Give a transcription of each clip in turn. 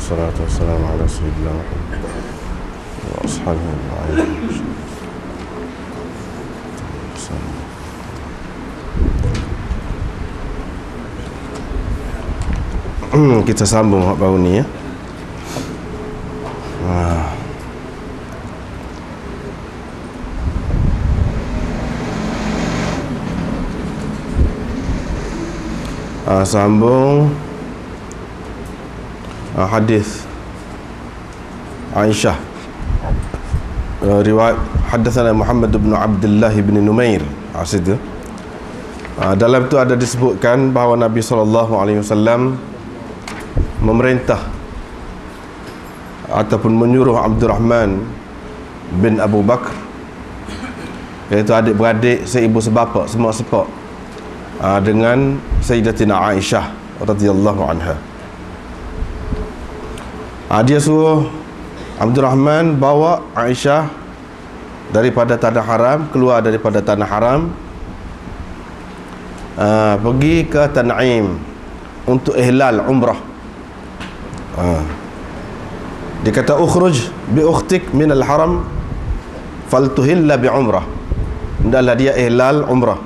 wassalatu wassalamu ala sayyidina Muhammad wa ashabihi ajma'in. Kita sambung hak baru ni ya. Sambung hadis Aisyah, riwayat hadatsana Muhammad bin Abdullah bin Numair. Situ dalam tu ada disebutkan bahawa Nabi SAW memerintah ataupun menyuruh Abdurrahman bin Abu Bakar, iaitu adik-beradik seibu sebapa, semua sepak, dengan Sayyidatina Aisyah radhiyallahu anha. Dia suruh Abdurrahman bawa Aisyah daripada tanah haram, keluar daripada tanah haram, pergi ke Tan'im untuk ihlal umrah. Dia kata ukhruj bi ukhtik min al-haram faltuhilla bi umrah. Hendaklah dia ihlal umrah.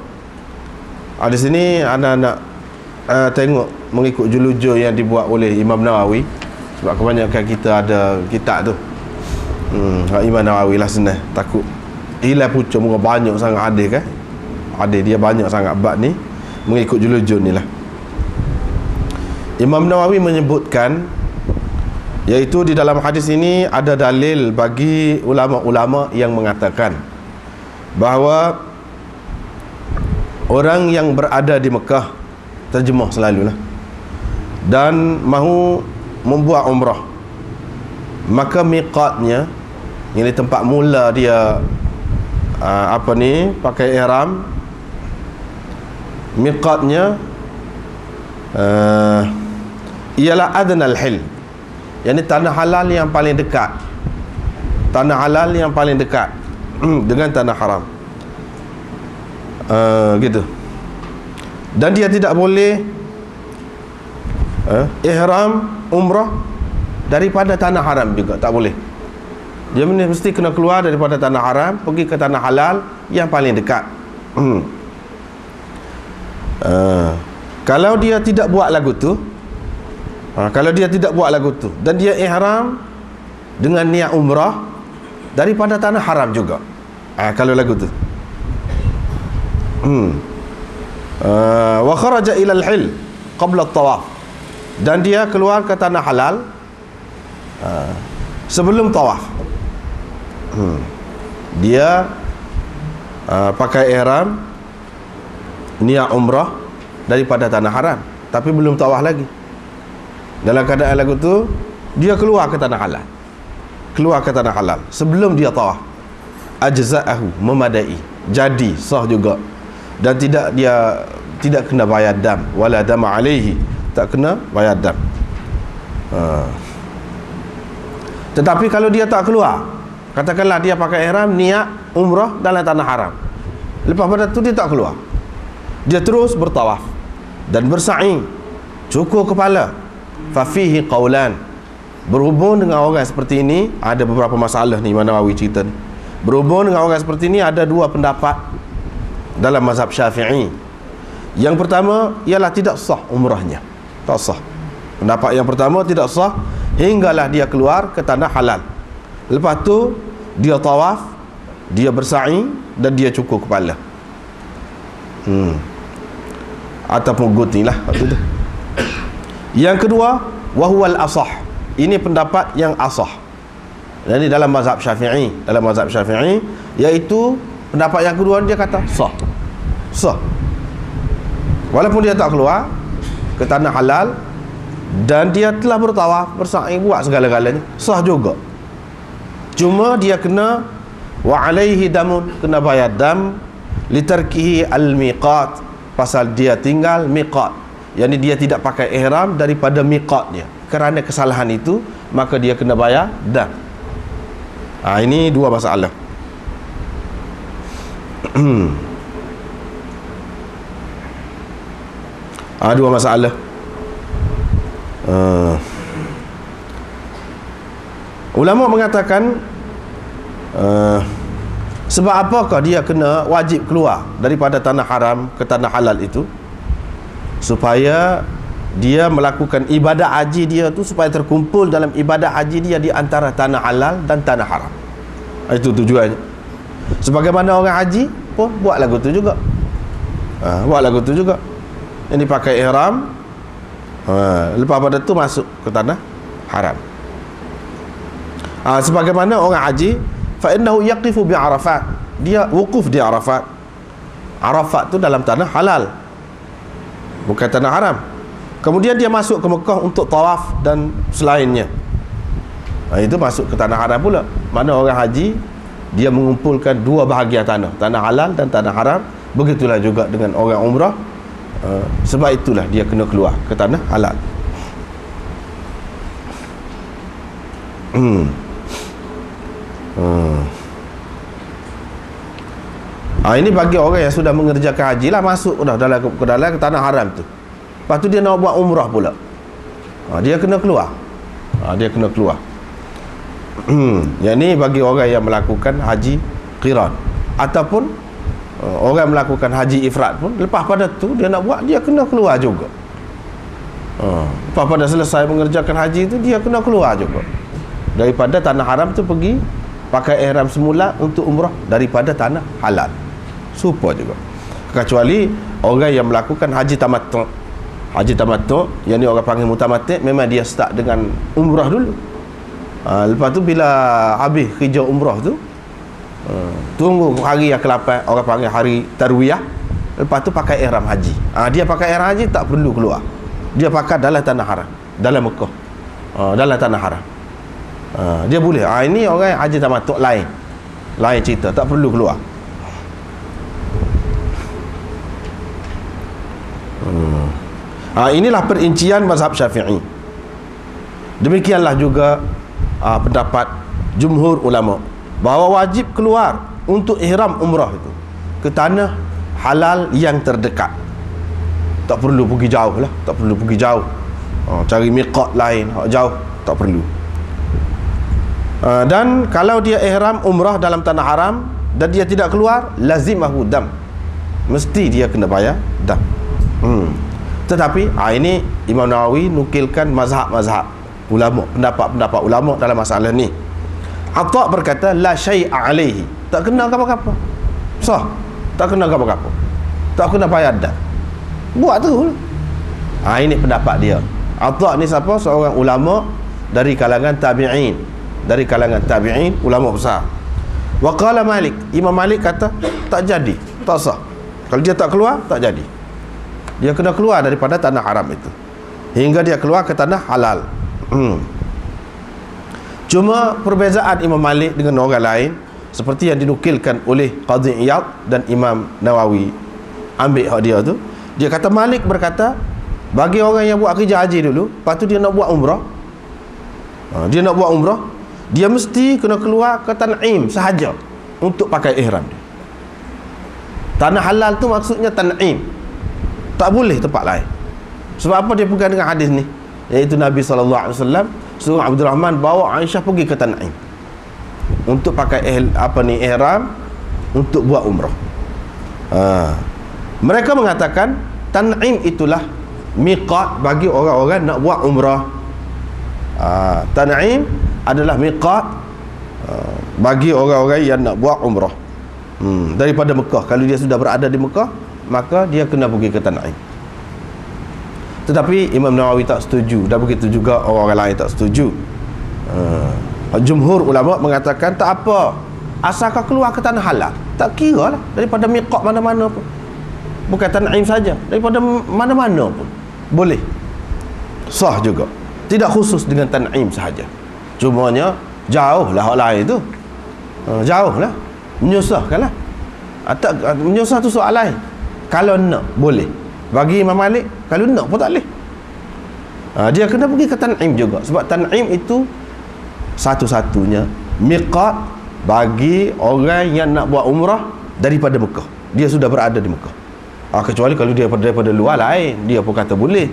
Di sini anak-anak tengok mengikut julujur yang dibuat oleh Imam Nawawi, sebab kebanyakan kita ada kitab tu. Imam Nawawi lah senang, takut hilang pucuk muka banyak sangat hadis kan. Hadis dia banyak sangat bab ni, mengikut julujur ni lah. Imam Nawawi menyebutkan, iaitu di dalam hadis ini ada dalil bagi ulama-ulama yang mengatakan bahawa orang yang berada di Mekah, terjemah selalulah, dan mahu membuat umrah, maka miqatnya, yang di tempat mula dia pakai ihram, miqatnya ialah adnal hil, yakni tanah halal yang paling dekat, tanah halal yang paling dekat dengan tanah haram. Gitu. Dan dia tidak boleh ihram umrah daripada tanah haram juga, tak boleh. Dia mesti kena keluar daripada tanah haram, pergi ke tanah halal yang paling dekat. Kalau dia tidak buat lagu tu, dan dia ihram dengan niat umrah daripada tanah haram juga, kalau lagu tu, wa kharaja ila al-hil qabla at-tawaf, dan dia keluar ke tanah halal sebelum tawaf. Dia pakai ihram, niat umrah daripada tanah haram, tapi belum tawaf lagi. Dalam keadaan lagu tu, dia keluar ke tanah halal, sebelum dia tawaf. Ajza'ahu, memadai, jadi sah juga, dan dia tidak kena bayar dam, wala dama alaihi, tak kena bayar dam. Tetapi kalau dia tak keluar, katakanlah dia pakai ihram, niat umrah dalam tanah haram, lepas pada tu dia tak keluar, dia terus bertawaf dan bersa'i, cukur kepala, fa fihi qaulan. Berhubung dengan orang seperti ini, ada beberapa masalah ni Imam Nawawi cerita ni. Berhubung dengan orang seperti ini, ada dua pendapat dalam mazhab Syafi'i. Yang pertama ialah tidak sah umrahnya, tak sah. Pendapat yang pertama, tidak sah hinggalah dia keluar ke tanah halal. Lepas tu dia tawaf, dia bersa'i, dan dia cukur kepala, ataupun guti lah waktu tu. Yang kedua, wahwal asah, ini pendapat yang asah. Jadi dalam mazhab Syafi'i, iaitu pendapat yang kedua, dia kata sah, walaupun dia tak keluar ke tanah halal dan dia telah bertawaf, bersa'i, buat segala-galanya, sah juga. Cuma dia kena wa alaihi damun, kena bayar dam, litarkihi al-miqat, pasal dia tinggal miqat, yakni dia tidak pakai ihram daripada miqatnya. Kerana kesalahan itu, maka dia kena bayar dam. Ini dua masalah. Dua masalah. Ulama mengatakan sebab apakah dia kena wajib keluar daripada tanah haram ke tanah halal itu? Supaya dia melakukan ibadah haji dia tu supaya terkumpul dalam ibadah haji dia di antara tanah halal dan tanah haram. Itu tujuannya. Sebagaimana orang haji pun buat lagu tu juga. Buat lagu tu juga. Yang dipakai ihram, lepas pada tu masuk ke tanah haram. Sebagaimana orang haji, fa innahu yaqifu bi Arafat. Dia wukuf di Arafat. Arafat tu dalam tanah halal, bukan tanah haram. Kemudian dia masuk ke Mekah untuk tawaf dan selainnya. Itu masuk ke tanah haram pula. Mana orang haji, dia mengumpulkan dua bahagian tanah, tanah halal dan tanah haram. Begitulah juga dengan orang umrah. Sebab itulah dia kena keluar ke tanah halal. Ini bagi orang yang sudah mengerjakan haji lah, masuk dah ke dalam tanah haram tu. Lepas tu dia nak buat umrah pula. Dia kena keluar. Dia kena keluar. Yang ni bagi orang yang melakukan haji qiran, ataupun orang melakukan haji ifrad pun, lepas pada tu dia nak buat, dia kena keluar juga. Lepas pada selesai mengerjakan haji tu, dia kena keluar juga daripada tanah haram tu, pergi pakai ihram semula untuk umrah daripada tanah halal. Supaya juga, kecuali orang yang melakukan haji tamattu'. Haji tamattu', yang ni orang panggil mutamatik, memang dia start dengan umrah dulu. Lepas tu bila habis kerja umrah tu, tunggu hari yang ke-8, orang panggil hari tarwiyah. Lepas tu pakai ihram haji. Dia pakai ihram haji, tak perlu keluar. Dia pakai dalam tanah haram, dalam Mekah, dalam tanah haram. Dia boleh. Ini orang haji tamattu' lain cerita, tak perlu keluar. Inilah perincian mazhab Syafi'i. Demikianlah juga pendapat jumhur ulama, bahawa wajib keluar untuk ihram umrah itu ke tanah halal yang terdekat. Tak perlu pergi jauh lah, tak perlu pergi jauh, cari miqat lain jauh, tak perlu. Dan kalau dia ihram umrah dalam tanah haram dan dia tidak keluar, lazimahu dam, mesti dia kena bayar dam. Tetapi ini Imam Nawawi nukilkan mazhab-mazhab ulama, pendapat-pendapat ulama dalam masalah ni. Atha' berkata la syai'a alaihi, tak kena apa-apa. Sah, tak kena apa-apa, tak kena bayar dam, buat tu. Ini pendapat dia. Atha' ni siapa? Seorang ulama dari kalangan tabi'in, ulama besar. Wa qala Malik, Imam Malik kata tak jadi, tak sah. Kalau dia tak keluar, tak jadi. Dia kena keluar daripada tanah haram itu hingga dia keluar ke tanah halal. Cuma perbezaan Imam Malik dengan orang lain, seperti yang dinukilkan oleh Qadhi Iyad dan Imam Nawawi, ambil hak dia tu. Dia kata, Malik berkata, bagi orang yang buat kerja haji dulu, lepas tu dia nak buat umrah, dia mesti kena keluar ke Tan'im sahaja untuk pakai ihram dia. Tanah halal tu maksudnya Tan'im, tak boleh tempat lain. Sebab apa dia pegang dengan hadis ni? Iaitu Nabi SAW suruh Abdul Rahman bawa Aisyah pergi ke Tan'im untuk pakai ihram untuk buat umrah. Mereka mengatakan Tan'im itulah miqat bagi orang-orang nak buat umrah. Tan'im adalah miqat bagi orang-orang yang nak buat umrah daripada Mekah. Kalau dia sudah berada di Mekah, maka dia kena pergi ke Tan'im. Tetapi Imam Nawawi tak setuju, dan begitu juga orang lain tak setuju. Jumhur ulama mengatakan tak apa, asalkan keluar ke tanah halal, tak kira lah daripada miqat mana-mana pun, bukan Tan'im saja, daripada mana-mana pun boleh, sah juga, tidak khusus dengan Tan'im sahaja. Cumanya jauh lah hak lain tu, jauh lah, menyusahkan lah. Menyusah tu soal lain. Kalau nak boleh, bagi Imam Malik kalau nak pun tak boleh. Dia kena pergi ke Tan'im juga, sebab Tan'im itu satu-satunya miqat bagi orang yang nak buat umrah daripada Mekah. Dia sudah berada di Mekah. Kecuali kalau dia daripada luar lain, dia pun kata boleh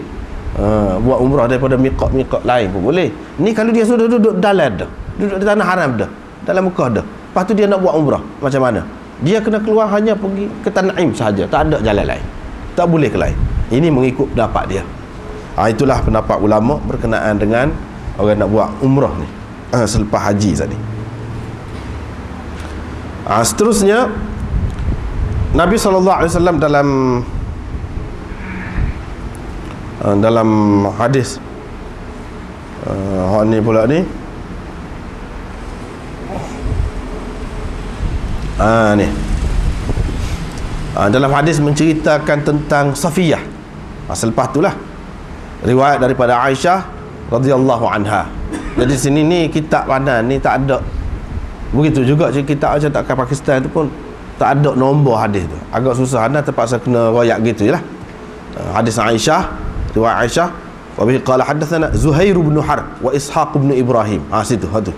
buat umrah daripada miqat-miqat lain pun boleh. Ni kalau dia sudah duduk dalam dah, duduk di tanah haram dah, dalam Mekah dah. Lepas tu dia nak buat umrah, macam mana? Dia kena keluar hanya pergi ke Tan'im sahaja, tak ada jalan lain, tak boleh ke lain. Ini mengikut pendapat dia. Itulah pendapat ulama berkenaan dengan orang nak buat umrah ni selepas haji tadi. Seterusnya Nabi SAW dalam hadis ni pula ni ni dalam hadis menceritakan tentang Safiyah. Selepas itulah riwayat daripada Aisyah radhiyallahu anha. Jadi sini ni kitab mana ni tak ada. Begitu juga kitab macam tak Pakistan tu pun tak ada nombor hadis tu. Agak susah, anda terpaksa kena royak gitu jelah. Hadis Aisyah, riwayat Aisyah, wa bihi qala hadatsana Zuhair bin Harb wa Ishaq bin Ibrahim. Situ, tu.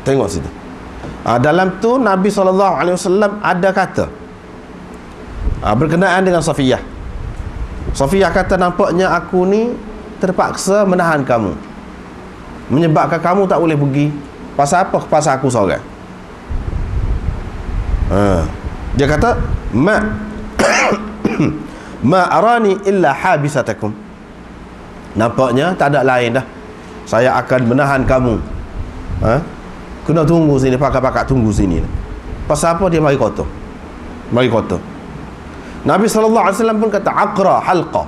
Tengok situ. Dalam tu Nabi SAW ada kata berkenaan dengan Safiyah. Safiyah kata, nampaknya aku ni terpaksa menahan kamu, menyebabkan kamu tak boleh pergi. Pasal apa? Pasal aku seorang. Dia kata, ma arani illa habisatakum. Nampaknya tak ada lain dah, saya akan menahan kamu. Kena tunggu sini, pakat-pakat tunggu sini. Pasal apa? Dia mari kota. Nabi SAW pun kata, aqra halqa.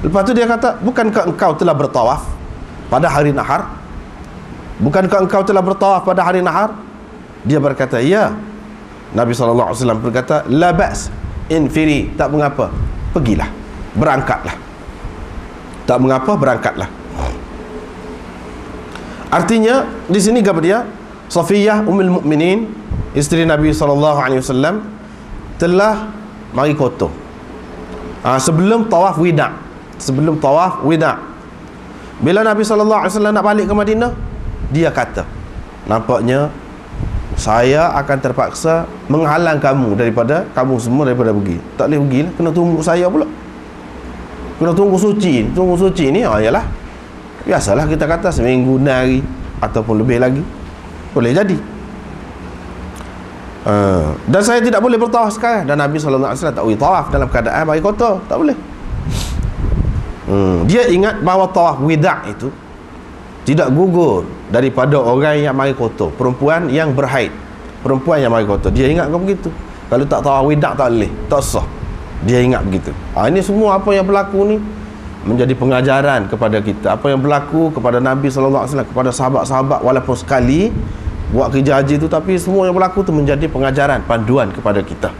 Lepas tu dia kata, bukankah engkau telah bertawaf pada hari nahar? Dia berkata, ya. Nabi SAW berkata, la ba's, infiri, tak mengapa, pergilah, berangkatlah. Tak mengapa, berangkatlah. Artinya di sini kata dia, Safiyah Ummul Mukminin, isteri Nabi SAW, telah mari kota sebelum tawaf wida'. Bila Nabi SAW nak balik ke Madinah, dia kata, nampaknya saya akan terpaksa menghalang kamu semua daripada pergi. Tak boleh pergi lah, kena tunggu saya pula, kena tunggu suci ni. Yalah, biasalah kita kata seminggu 6 hari ataupun lebih lagi boleh jadi. Dan saya tidak boleh bertawaf sekarang. Dan Nabi SAW tak boleh tawaf dalam keadaan bagi kota, tak boleh. Dia ingat bahawa tawaf wida' itu tidak gugur daripada orang yang mari kota, perempuan yang berhaid, mari kota. Dia ingat begitu. Kalau tak tawaf wida' tak boleh, tak sah. Dia ingat begitu. Ini semua apa yang berlaku ni menjadi pengajaran kepada kita. Apa yang berlaku kepada Nabi SAW, kepada sahabat-sahabat, walaupun sekali buat kerja haji tu, tapi semua yang berlaku tu menjadi pengajaran, panduan kepada kita.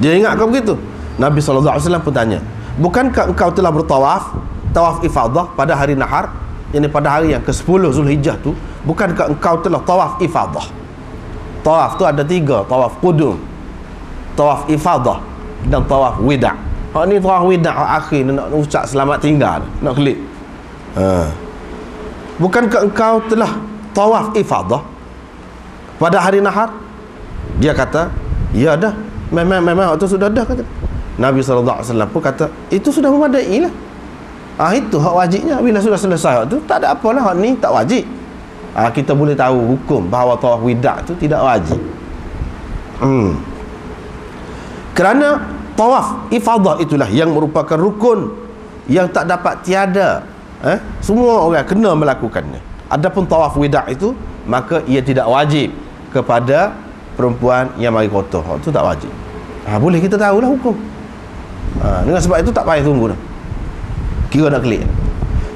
Dia ingat kau begitu. Nabi SAW pun tanya, bukankah engkau telah bertawaf, tawaf ifadah pada hari nahar, yakni pada hari yang ke-10 Zulhijjah tu? Bukankah engkau telah tawaf ifadah? Tawaf tu ada 3, tawaf qudum, tawaf ifadah, dan tawaf wida'. Ni tawaf wida' akhir, nak ucap selamat tinggal, nak klik. Bukankah engkau telah tawaf ifadah pada hari nahar? Dia kata, ya dah, memang waktu sudah dah, kata. Nabi SAW pun kata, itu sudah memadai lah. Itu hak wajibnya. Bila sudah selesai waktu, tak ada apalah, hak ni tak wajib. Kita boleh tahu hukum bahawa tawaf wida' tu tidak wajib. Kerana tawaf ifadah itulah yang merupakan rukun yang tak dapat tiada. Semua orang kena melakukannya. Adapun tawaf wida' itu, maka ia tidak wajib kepada perempuan yang mari kota. Itu tak wajib. Boleh kita tahulah hukum. Dengan sebab itu tak payah tunggu dah, kira nak klik.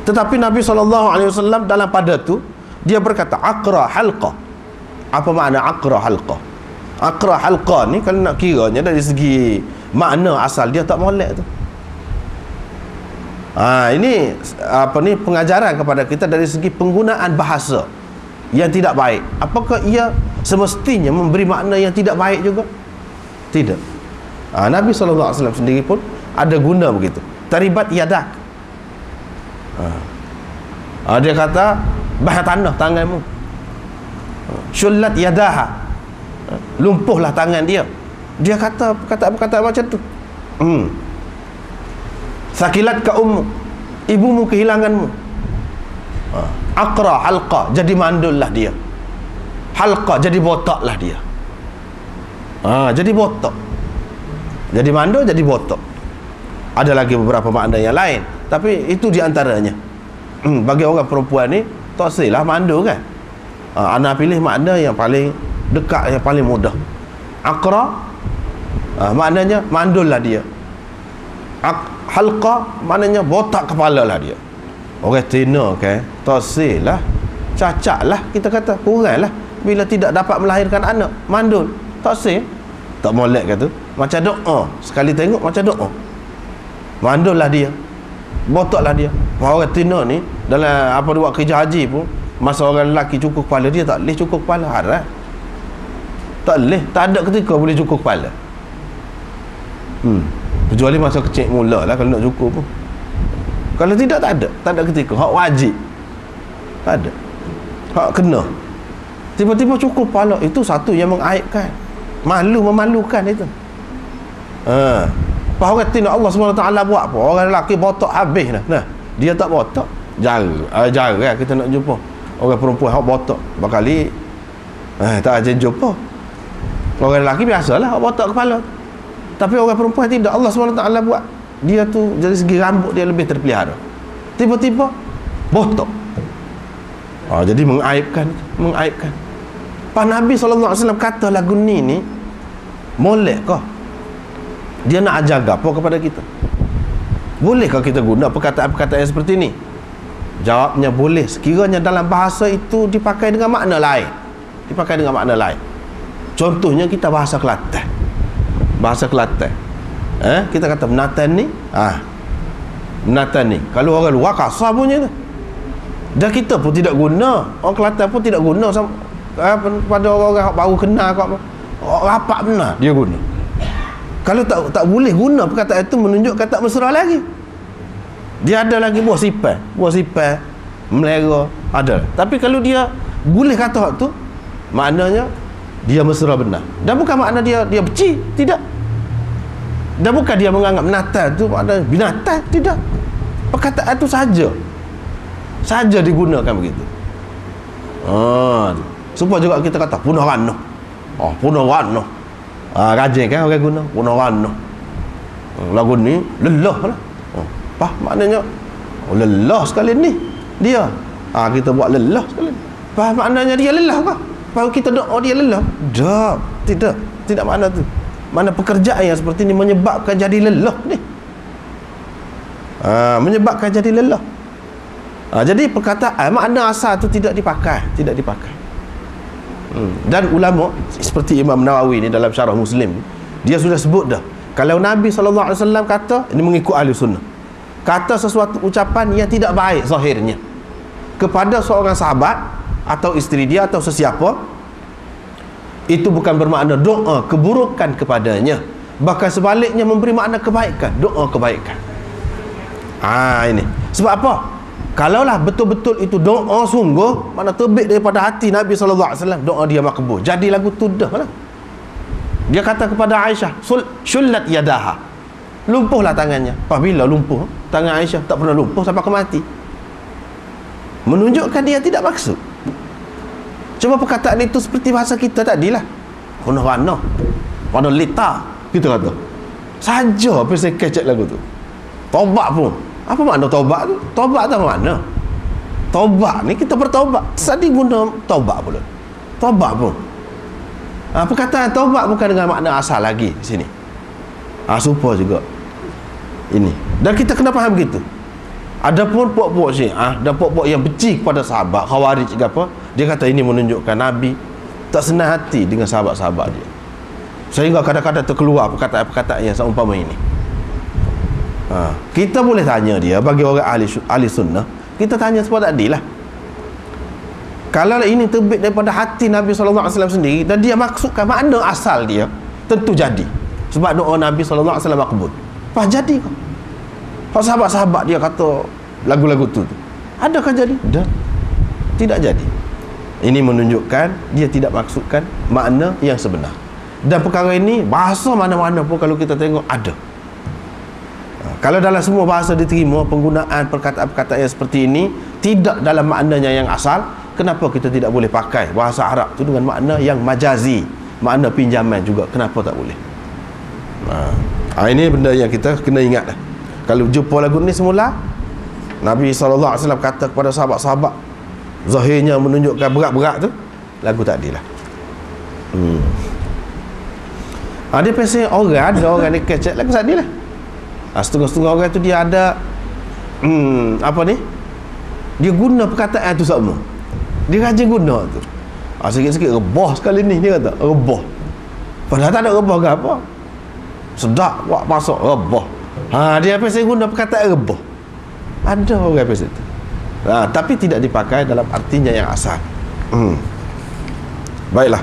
Tetapi Nabi SAW dalam pada tu dia berkata, aqra halqa. Apa makna aqra halqa? Aqra halqa ni kalau nak kiranya dari segi makna asal dia tak molek tu. Ini pengajaran kepada kita dari segi penggunaan bahasa yang tidak baik. Apakah ia semestinya memberi makna yang tidak baik juga? Tidak. Nabi SAW sendiri pun ada guna begitu. Taribat yadak. Dia kata, bah tanah tanganmu. Syullat yadaha. Lumpuhlah tangan dia. Dia kata perkataan macam tu. Sakilat ka ummu, ibumu kehilanganmu. Aqra, halqa, jadi mandul lah dia. Halqa, jadi botak lah dia. Jadi botak. Jadi mandul, jadi botak. Ada lagi beberapa makna yang lain, tapi itu di antaranya. Bagi orang perempuan ni tak silah mandul kan. Ana pilih makna yang paling dekat, yang paling mudah. Aqra, maknanya mandul lah dia. Halqa, maknanya botak kepala lah dia. Orang tina kan, tak silah, cacat lah, kita kata kurang lah bila tidak dapat melahirkan anak, mandul, tak sih, tak molek kata, macam doa, sekali tengok macam doa, mandul lah dia, botak lah dia. Orang tina ni dalam apa dia buat kerja haji pun, masa orang lelaki cukur kepala, dia tak boleh cukur kepala, haram, tak boleh, tak ada ketika boleh cukur kepala. Kecuali masa kecil mula lah kalau nak cukur pun. Kalau tidak, tak ada ketika. Hak wajib tak ada, hak kena. Tiba-tiba cukur kepala, itu satu yang mengaibkan, memalukan itu. Orang tina Allah SWT buat apa? Orang lelaki botak habis dah. Nah, dia tak botak, jarang kita nak jumpa orang perempuan hak botak. Berkali tak aja jumpa. Orang lelaki biasalah hak botak kepala. Tapi orang perempuan tidak. Allah SWT buat dia tu dari segi rambut dia lebih terpelihara. Tiba-tiba botak. Jadi mengaibkan. Pak Nabi SAW kata lagu ni molek kah? Dia nak ajar apa kepada kita? Bolehkah kita guna perkataan-perkataan yang seperti ni? Jawabnya boleh, sekiranya dalam bahasa itu dipakai dengan makna lain. Contohnya kita bahasa Kelantan. Kita kata Menatan ni, Menatan ni, kalau orang luar kasar punya tu. Dan kita pun tidak guna, orang Kelantan pun tidak guna pada orang-orang baru kenal kau, rapat benar dia guna. Kalau tak boleh guna perkataan itu, menunjukkan tak mesra lagi. Dia ada lagi buah sipai, melera, ada. Tapi kalau dia boleh kata hak tu, maknanya dia mesra benar. Dan bukan makna dia benci, tidak. Dan bukan dia menganggap binatang tu makna binatang, tidak. Perkataan tu saja digunakan begitu. Supaya juga kita kata punah ranoh. Rajin kan orang guna punah ranoh. Lagu ni lelah lah. Maknanya lelah sekali ni dia. Kita buat lelah sekali. Maknanya dia lelah kah? Kalau kita doa dia lelah? Tidak makna tu. Mana pekerjaan yang seperti ni menyebabkan jadi lelah ni. Menyebabkan jadi lelah. Jadi perkataan makna asal tu tidak dipakai. Dan ulama seperti Imam Nawawi ni dalam Syarah Muslim, dia sudah sebut dah, kalau Nabi SAW kata, ini mengikut ahli sunnah, kata sesuatu ucapan yang tidak baik zahirnya kepada seorang sahabat atau isteri dia atau sesiapa, itu bukan bermakna doa keburukan kepadanya, bahkan sebaliknya memberi makna kebaikan, doa kebaikan. Ini sebab apa? Kalaulah betul-betul itu doa sungguh, mana terbit daripada hati Nabi SAW, doa dia makbul. Jadi lagu tu dah lah. Dia kata kepada Aisyah, syullat yadaha, lumpuhlah tangannya. Apabila lumpuh tangan Aisyah, tak pernah lumpuh sampai ke mati, menunjukkan dia tidak maksud. Cuma perkataan itu seperti bahasa kita tadilah, punah-panah, pada lita, kita kata saja apa saya kecek lagu tu. Tobat pun, apa makna tobat tu? Tobat tak makna. Tobat ni kita bertobat. Tadi guna tobat pula. Tobat pun. Perkataan tobat bukan dengan makna asal lagi di sini. Supaya juga ini. Dan kita kena faham begitu. Adapun puak-puak Syiah dan puak-puak yang benci kepada sahabat, Khawarij ke apa, dia kata ini menunjukkan Nabi tak senang hati dengan sahabat-sahabat dia, sehingga kadang-kadang terkeluar perkataan-perkataan yang seumpama ini. Kita boleh tanya dia, bagi orang ahli sunnah, kita tanya seperti tadi lah, kalau ini terbit daripada hati Nabi SAW sendiri dan dia maksudkan makna asal dia, tentu jadi. Sebab doa Nabi SAW makbul. Jadi kau sahabat-sahabat dia kata lagu-lagu tu adakah jadi? Tidak jadi. Ini menunjukkan dia tidak maksudkan makna yang sebenar. Dan perkara ini bahasa mana-mana pun kalau kita tengok ada. Kalau dalam semua bahasa diterima penggunaan perkataan-perkataan yang seperti ini, tidak dalam maknanya yang asal, kenapa kita tidak boleh pakai bahasa Arab tu dengan makna yang majazi, makna pinjaman juga, kenapa tak boleh? Ini benda yang kita kena ingat dah. Kalau jumpa lagu ni semula, Nabi SAW kata kepada sahabat-sahabat, zahirnya menunjukkan berat-berat tu, lagu tak adilah. Dia pasal orang, ada orang ni kecek lagu tak adilah. Setengah-setengah orang tu dia ada apa ni, dia guna perkataan tu sama, dia rajin guna tu. Sikit-sikit rebah sekali ni, dia kata rebah, padahal tak ada rebah ke apa, sedap buat masuk rebah. Dia pasal guna perkataan rebah. Ada orang pasal tu, tapi tidak dipakai dalam artinya yang asal. Baiklah.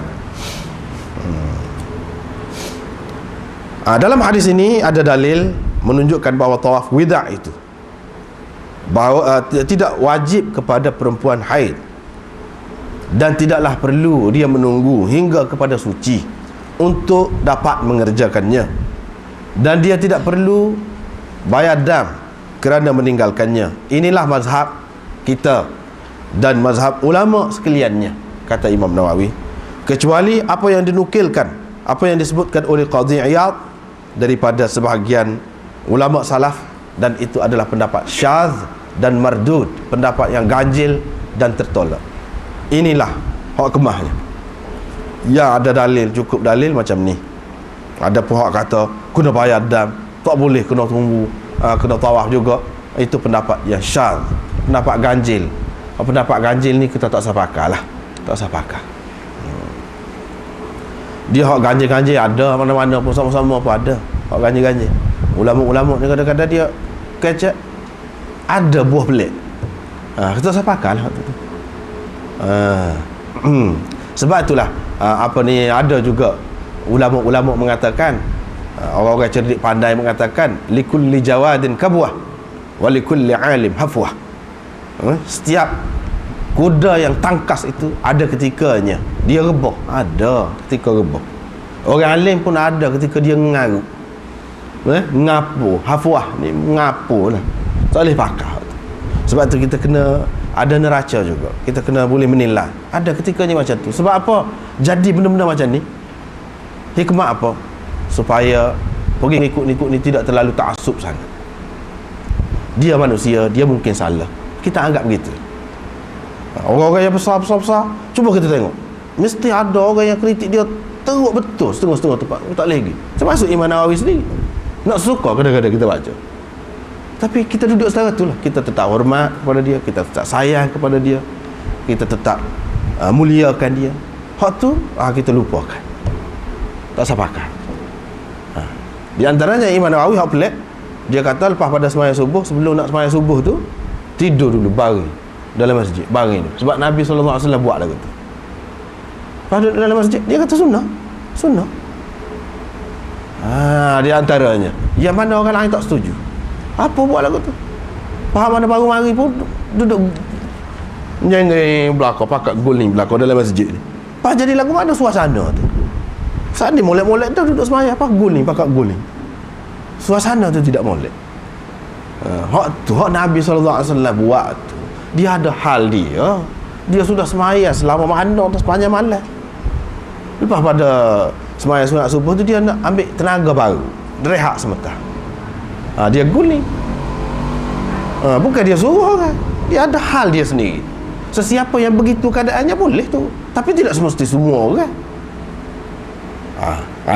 Dalam hadis ini ada dalil menunjukkan bahawa tawaf wida' itu bahawa tidak wajib kepada perempuan haid, dan tidaklah perlu dia menunggu hingga kepada suci untuk dapat mengerjakannya, dan dia tidak perlu bayar dam kerana meninggalkannya. Inilah mazhab kita dan mazhab ulama sekaliannya, kata Imam Nawawi, kecuali apa yang dinukilkan, apa yang disebutkan oleh Qadhi Iyad daripada sebahagian ulama salaf, dan itu adalah pendapat syadz dan mardud, pendapat yang ganjil dan tertolak. Inilah hak kemahnya. Ya, ada dalil, cukup dalil macam ni. Ada pun hak kata kena bayar dam, tak boleh kena tunggu, kena tawaf juga. Itu pendapat yang syadz, pendapat ganjil. Pendapat ganjil ni kita tak usah pakai lah, tak usah pakai. Dia hak ganjil-ganjil ada mana-mana pun, sama-sama pun ada hak ganjil-ganjil. Ulama-ulama ni kadang-kadang dia kecek ada buah pelik, kita usah pakai lah tu. Sebab itulah apa ni, ada juga ulama-ulama mengatakan, orang-orang cerdik pandai mengatakan, likulli jawadin kabwah wa likulli alim hafwah. Setiap kuda yang tangkas itu ada ketikanya dia rebah, ada ketika rebah. Orang alim pun ada ketika dia ngarut, ngapu, hafwah ni ngapu lah, tak boleh pakai. Sebab tu kita kena ada neraca juga, kita kena boleh menilai. Ada ketikanya macam tu. Sebab apa jadi benda-benda macam ni? Hikmah apa? Supaya pengikut-ikut ni tidak terlalu ta'assub sangat. Dia manusia, dia mungkin salah, kita anggap begitu. Orang-orang yang besar, cuba kita tengok, mesti ada orang yang kritik dia teruk betul, setengah-setengah tempat, tak lagi. Termasuk Imam Nawawi sendiri. Nak suka kadang-kadang kita baca, tapi kita duduk setara tu lah. Kita tetap hormat kepada dia, kita tetap sayang kepada dia, kita tetap muliakan dia. Hak tu kita lupakan, tak usah pakai. Di antaranya Imam Nawawi hak pelik, dia kata lepas pada sembahyang subuh, sebelum nak sembahyang subuh tu, tidur dulu baring dalam masjid, baring tu. Sebab Nabi SAW buat lagu tu. Pada dalam masjid, dia kata sunnah. Di antaranya yang mana orang lain tak setuju, apa buat lagu tu. Faham mana baru mari pun duduk menyanyi belakang, pakat guling belakang dalam masjid ni. Pas jadi lagu mana suasana tu? Saat ni molek-molek tu duduk sembahyang, apa guling, pakat guling. Suasana tu tidak molek. Hak tu hak Nabi SAW buat tu. Dia ada hal dia. Dia sudah sembahyang selama mana tu, sepanjang malam. Lepas pada sembahyang sunat subuh tu, dia nak ambil tenaga baru, rehat sebentar. Dia guling. Bukan dia suruh orang, dia ada hal dia sendiri. Sesiapa yang begitu keadaannya boleh tu, tapi tidak semesti semua orang.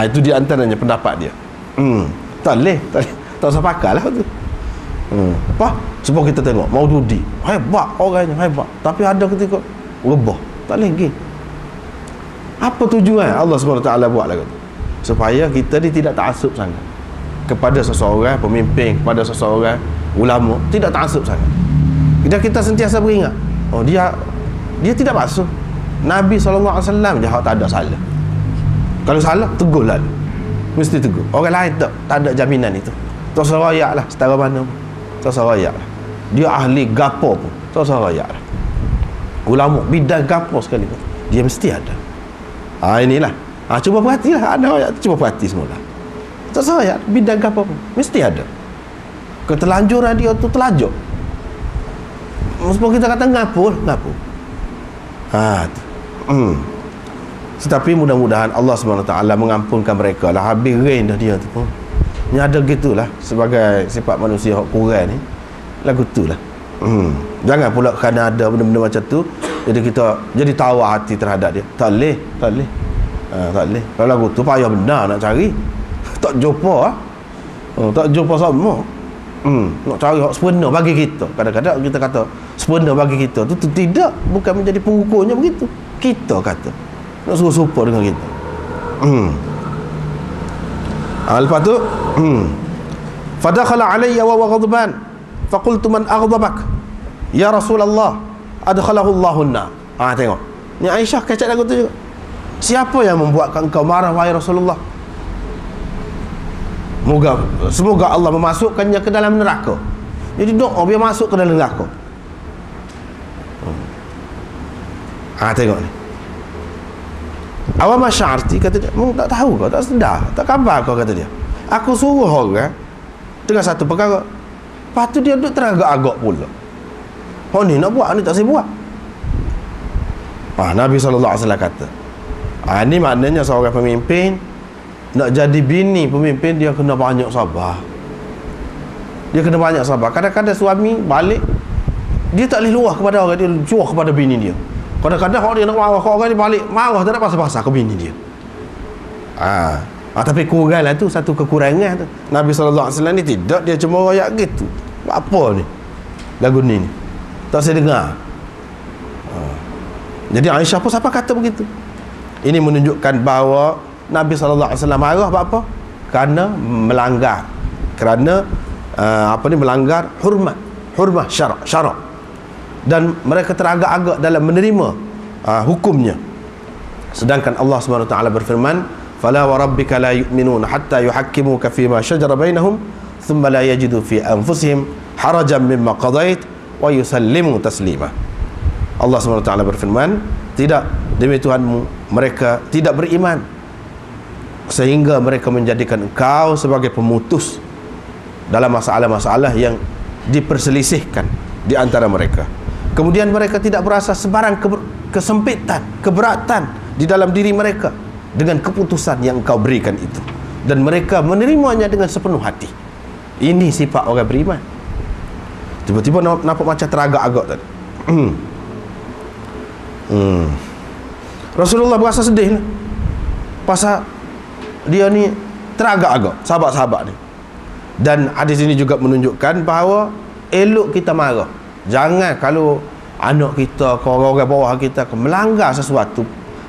Itu di antaranya pendapat dia. Tak boleh, tak usah pakai lah tu. Apa? Sebab kita tengok Maududi hebat, orangnya hebat, tapi ada ketika rebah, tak lagi. Apa tujuan Allah SWT buat lagu tu? Supaya kita ni tidak ta'assub sangat kepada seseorang pemimpin, kepada seseorang ulama, tidak ta'assub sangat. Kita sentiasa beringat, dia tidak masuk. Nabi SAW je tak ada salah. Kalau salah, tegur lah, mesti tegur. Orang lain tak ada jaminan itu. Tak usah rayak lah, setara mana pun, tak usah rayak lah. Dia ahli gapo pun, tak usah rayak lah. Ulama bidang gapo sekali pun, dia mesti ada. Inilah. Cuba perhatilah, ada ayat tu, cuba perhati semula. Tak usah rayak, bidang gapo pun mesti ada. Keterlanjuran dia tu terlanjur Meskipun kita kata ngapu. Tu. Tetapi mudah-mudahan Allah SWT mengampunkan mereka lah. Habis rain dah dia tu pun. Ni ada gitulah sebagai sifat manusia hak kurang ni. Lagu tu lah. Jangan pula kerana ada benda-benda macam tu jadi kita jadi tawar hati terhadap dia. Tak boleh. Tak boleh. Kalau lagu tu payah benar nak cari. Tak jumpa tak jumpa sama. Nak cari hak sebenar bagi kita. Kadang-kadang kita kata sebenar bagi kita tu tidak, bukan menjadi pengukurnya begitu. Kita kata nak suruh serupa dengan kita. Lepas tu fadakhala alayya wa ghadban faqultu man aghdabak ya Rasulullah adkhalahu Allahun nar. Tengok ni Aisyah kacak lagu tu juga. Siapa yang membuatkan engkau marah wahai Rasulullah? Semoga Allah memasukkannya ke dalam neraka. Jadi doa biar masuk ke dalam neraka. Tengok ni. Awam masyarti kata dia, tak tahu kau, tak sedar, tak khabar kau, kata dia. Aku suruh orang dengan satu perkara. Lepas tu dia duduk teragak-agak pula. Ni nak buat, ni tak saya buat. Nabi SAW kata, ni maknanya seorang pemimpin nak jadi bini pemimpin, dia kena banyak sabar. Kadang-kadang suami balik, dia tak boleh luah kepada orang, dia jual kepada bini dia. Kadang-kadang orang dia nak marah ke orang, dia balik marah tak ada pasal-pasal ke bini dia. Tapi kurang lah tu, satu kekurangan tu. Nabi SAW ni tidak, dia cuma royak gitu. Apa ni lagu ni tak saya dengar. Jadi Aisyah pun siapa kata begitu. Ini menunjukkan bahawa Nabi SAW marah apa? Kerana melanggar, melanggar hormat syarak, dan mereka teragak-agak dalam menerima hukumnya. Sedangkan Allah SWT berfirman, fala wa rabbika la yu'minuna hatta yuhakkimuka fima shajara bainahum thumma la yajidu fi anfusihim harajan mimma qadait wa yusallimu taslima. Allah SWT berfirman, tidak, demi Tuhanmu, mereka tidak beriman sehingga mereka menjadikan engkau sebagai pemutus dalam masalah-masalah yang diperselisihkan di antara mereka. Kemudian mereka tidak berasa sebarang kesempitan, keberatan di dalam diri mereka dengan keputusan yang engkau berikan itu, dan mereka menerimanya dengan sepenuh hati. Ini sifat orang beriman. Tiba-tiba nampak macam teragak-agak tadi. Rasulullah berasa sedih lah, pasal dia ni teragak-agak, sahabat-sahabat ni. Dan hadis ini juga menunjukkan bahawa elok kita marah. Jangan kalau anak kita, orang-orang bawah kita melanggar sesuatu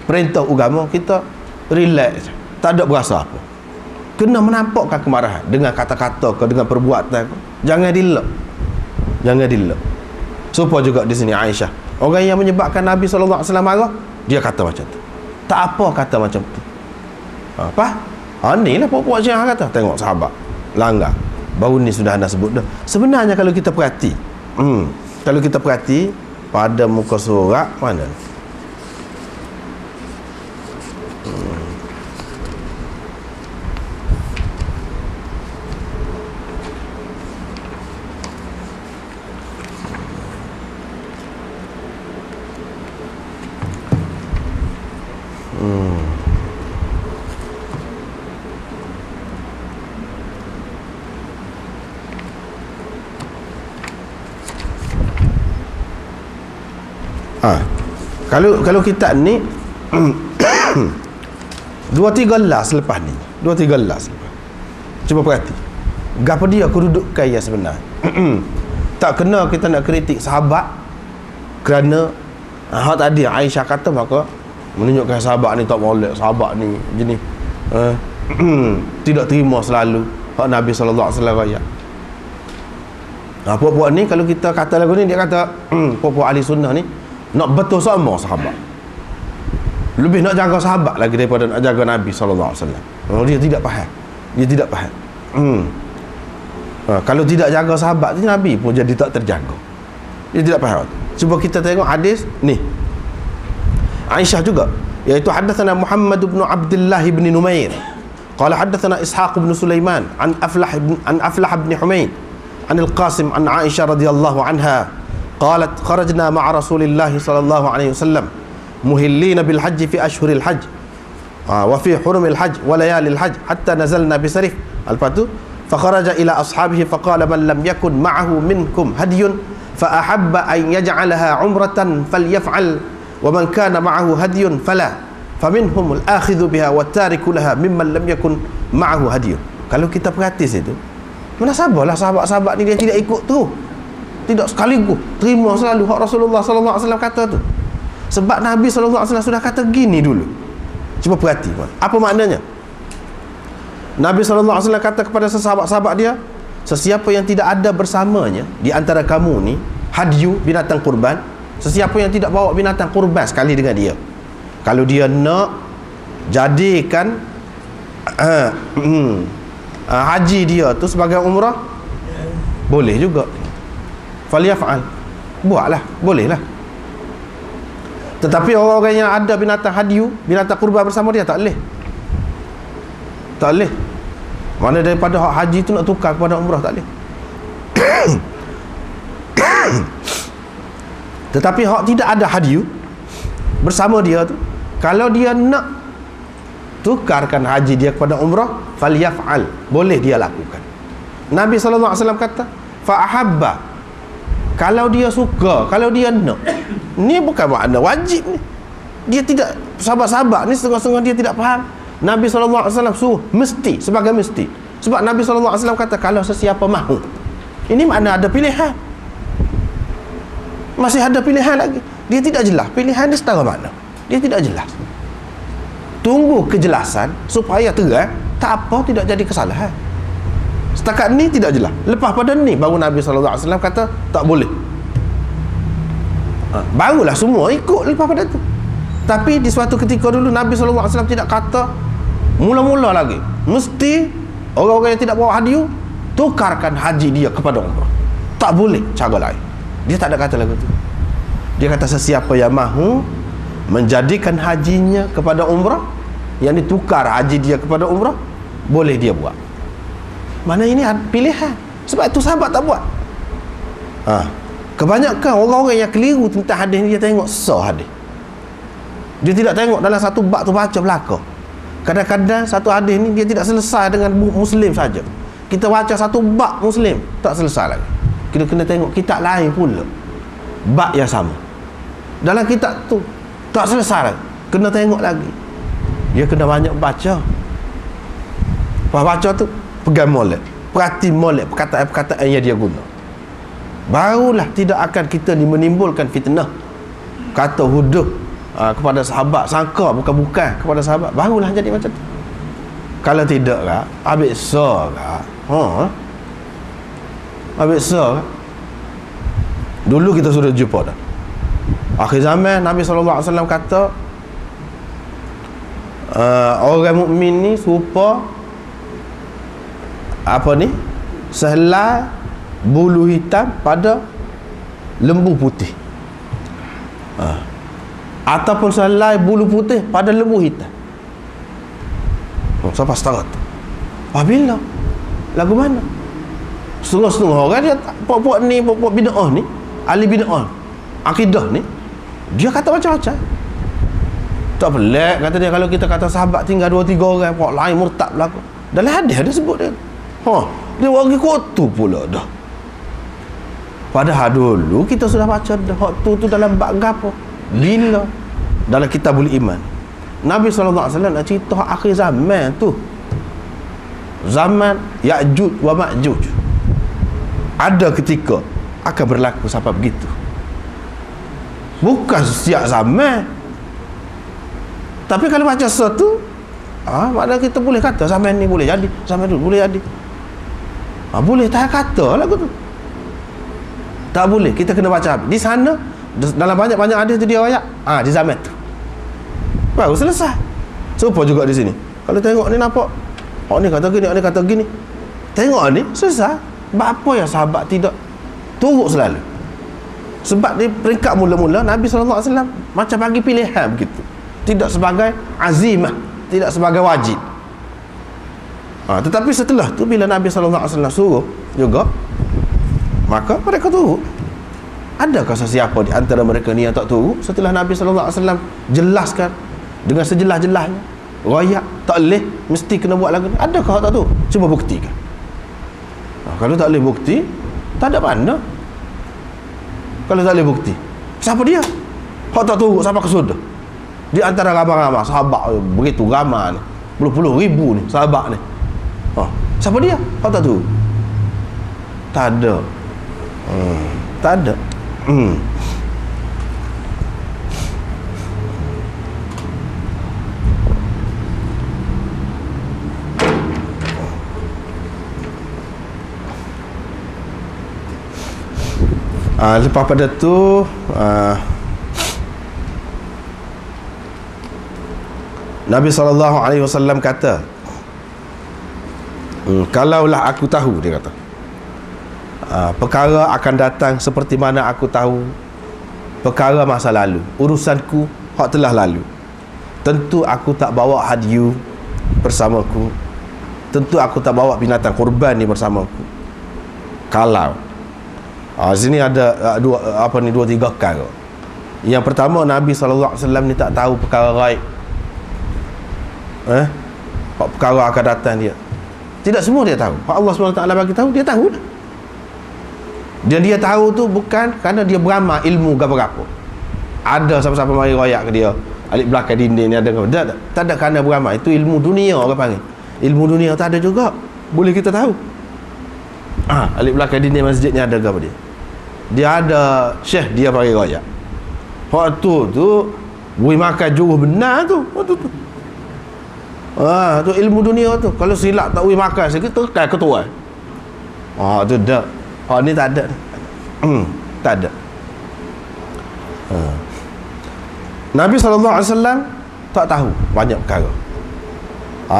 perintah agama, kita relax, tak ada berasa apa. Kena menampakkan kemarahan dengan kata-kata ke, dengan perbuatan ke. Jangan dilek. Supaya juga di sini Aisyah, orang yang menyebabkan Nabi SAW marah, dia kata macam tu. Tak apa kata macam tu. Ni lah puak-puak Syiah kata. Tengok sahabat langgar. Baru ni sudah anda sebut dah. Sebenarnya kalau kita perhati, pada muka surat mana? Kalau kitab ni 2-3 las lepas ni, 2-3 las lepas. Cuba perhati gapo dia kedudukan yang sebenar. Tak kena kita nak kritik sahabat kerana tadi Aisyah kata, maka menunjukkan sahabat ni tak molek, sahabat ni jenis tidak terima selalu hak Nabi SAW raya. Puak-puak ni kalau kita kata lagu ni, dia kata puak-puak ahli sunnah ni nak betul sama sahabat, lebih nak jaga sahabat lagi daripada nak jaga Nabi SAW. Dia tidak faham. Kalau tidak jaga sahabat tu, Nabi pun jadi tak terjaga. Dia tidak faham. Cuba kita tengok hadis ni Aisyah juga, iaitu hadatsana Muhammad bin Abdullah bin Numair qala hadatsana Ishaq bin Sulaiman an Aflah bin Humaid an Al-Qasim an Aisyah radhiyallahu anha qalat kharajna ma'a Rasulillah sallallahu alaihi wasallam muhillina bil hajj fi ashhuril hajj wa fi hurumil hajj wa layalil hajj hatta nazalna bi Sarif. Lepas tu fa kharaja ila ashabihi fa qala man lam yakun ma'ahu minkum hadyun fa ahabba an yaj'alaha umratan falyaf'al wa man kana ma'ahu hadyun fala faminhum al-akhidhu biha wa tariku laha mimman lam yakun ma'ahu hadyun. Kalau kita perhati situ, mana sabarlah sahabat-sahabat ni, dia tidak ikut tu, tidak sekaligus terima selalu hak Rasulullah sallallahu alaihi wasallam kata tu. Sebab Nabi sallallahu alaihi wasallam sudah kata gini dulu. Cuba perhati apa maknanya. Nabi sallallahu alaihi wasallam kata kepada sahabat-sahabat dia, sesiapa yang tidak ada bersamanya di antara kamu ni hadyu, binatang kurban, sesiapa yang tidak bawa binatang kurban sekali dengan dia, kalau dia nak jadikan haji dia tu sebagai umrah, boleh juga. Falyaf'al, buatlah, bolehlah. Tetapi orang-orang yang ada binatang hadyu, binatang kurban bersama dia, tak boleh. Tak boleh. Mana daripada hak haji tu nak tukar kepada umrah, tak boleh. Tetapi hak tidak ada hadyu bersama dia tu, kalau dia nak tukarkan haji dia kepada umrah, falyaf'al, boleh dia lakukan. Nabi sallallahu alaihi wasallam kata fa ahabba, kalau dia suka, kalau dia nak. Ni bukan makna wajib ni. Dia tidak, sahabat-sahabat ni setengah-setengah dia tidak faham. Nabi sallallahu alaihi wasallam suruh mesti, sebagai mesti. Sebab Nabi sallallahu alaihi wasallam kata kalau sesiapa mahu. Ini makna ada pilihan. Masih ada pilihan lagi. Dia tidak jelas. Pilihan dia setara makna. Dia tidak jelas. Tunggu kejelasan supaya terang, tak apa, tidak jadi kesalahan. Setakat ni tidak jelas. Lepas pada ni baru Nabi sallallahu alaihi wasallam kata tak boleh. Barulah semua ikut lepas pada tu. Tapi di suatu ketika dulu Nabi sallallahu alaihi wasallam tidak kata mula-mula lagi mesti orang-orang yang tidak bawa hadyu tukarkan haji dia kepada umrah. Tak boleh cara lain. Dia tak ada kata lagu tu. Dia kata sesiapa yang mahu menjadikan hajinya kepada umrah, yang ditukar haji dia kepada umrah, boleh dia buat. Mana ini pilihan. Sebab itu sahabat tak buat. Kebanyakan orang-orang yang keliru tentang hadis ni, dia tengok sah hadis. Dia tidak tengok dalam satu bab tu baca belaka. Kadang-kadang satu hadis ni dia tidak selesai dengan Muslim saja. Kita baca satu bab Muslim tak selesai lagi. Kita kena tengok kitab lain pula, bab yang sama. Dalam kitab tu tak selesai lagi, kena tengok lagi. Dia kena banyak baca. Lepas baca tu pegang molek, perhati molek perkataan-perkataan yang dia guna. Barulah tidak akan kita ni menimbulkan fitnah, kata huduh kepada sahabat, sangka bukan-bukan kepada sahabat. Barulah jadi macam tu. Kalau tidak kah, habis sah kah? Habis sah kah? Dulu kita sudah jumpa dah. Akhir zaman Nabi SAW kata orang mukmin ni serupa apa ni, sehelai bulu hitam pada lembu putih, ataupun sehelai bulu putih pada lembu hitam. Siapa setara tu? Apabila lagu mana? Setengah-setengah orang dia puak-puak ni, puak-puak bid'ah ni, ahli bid'ah, akidah ni, dia kata macam-macam. Tak pelik kata dia, kalau kita kata sahabat tinggal 2-3 orang, puak lain murtad berlaku. Dalam hadis ada sebut dia. Dia bagi kotu pula dah. Padahal dulu kita sudah baca dah hak tu dalam bab gapo? Bila dalam Kitabul Iman, Nabi SAW nak cerita akhir zaman tu, zaman Ya'juj wa Ma'juj, ada ketika akan berlaku sampai begitu. Bukan setiap zaman. Tapi kalau baca sesuatu, maknanya kita boleh kata zaman ni boleh jadi, zaman dulu boleh jadi. Boleh tak kata lagu tu. Tak boleh, kita kena baca habis. Di sana dalam banyak-banyak hadis tu dia ayat di zaman tu baru selesai. Serupa juga di sini. Kalau tengok ni nampak ni kata gini, ni kata gini, tengok ni selesai. Apa yang sahabat tidak turut selalu? Sebab di peringkat mula-mula Nabi SAW macam bagi pilihan begitu, tidak sebagai azimah, tidak sebagai wajib. Tetapi setelah tu bila Nabi SAW suruh juga, maka mereka turut. Adakah sesiapa di antara mereka ni yang tak tahu setelah Nabi SAW jelaskan dengan sejelas-jelasnya, royak tak boleh, mesti kena buat lagu ni? Adakah tak tahu? Cuba buktikan. Kalau tak boleh bukti, tak ada mana. Kalau tak boleh bukti, siapa dia? Hak tak tahu sampai ke sudah. Di antara ramai-ramai sahabat begitu ramai ni, puluh-puluh ribu ni sahabat ni. Siapa dia? Hak tak tahu. Tak ada. Tak ada. Lepas pada tu Nabi SAW kata, kalaulah aku tahu, dia kata, perkara akan datang seperti mana aku tahu perkara masa lalu, urusanku hak telah lalu, tentu aku tak bawa hadiyu bersamaku, tentu aku tak bawa binatang kurban ni bersamaku. Kalau sini ada dua tiga perkara. Yang pertama, Nabi SAW ni tak tahu perkara gaib, perkara akan datang dia. Tidak semua dia tahu. Allah SWT bagi tahu, dia tahu. Dan dia tahu tu bukan kerana dia beramal ilmu apa-apa. Ada siapa-siapa mari royak ke dia, alik belakang dinding ni ada ke? Tak ada kerana beramal. Itu ilmu dunia orang panggil. Ilmu dunia tak ada juga. Boleh kita tahu. Alik belakang dinding masjid ni ada ke apa dia? Dia ada syekh dia mari royak. Hak tu boleh makan jurus benar tu. Tu ilmu dunia tu. Kalau silap tak boleh makan sikit, tekan ketua. Tu dah. Ni tak ada. Tak ada. Nabi SAW tak tahu banyak perkara.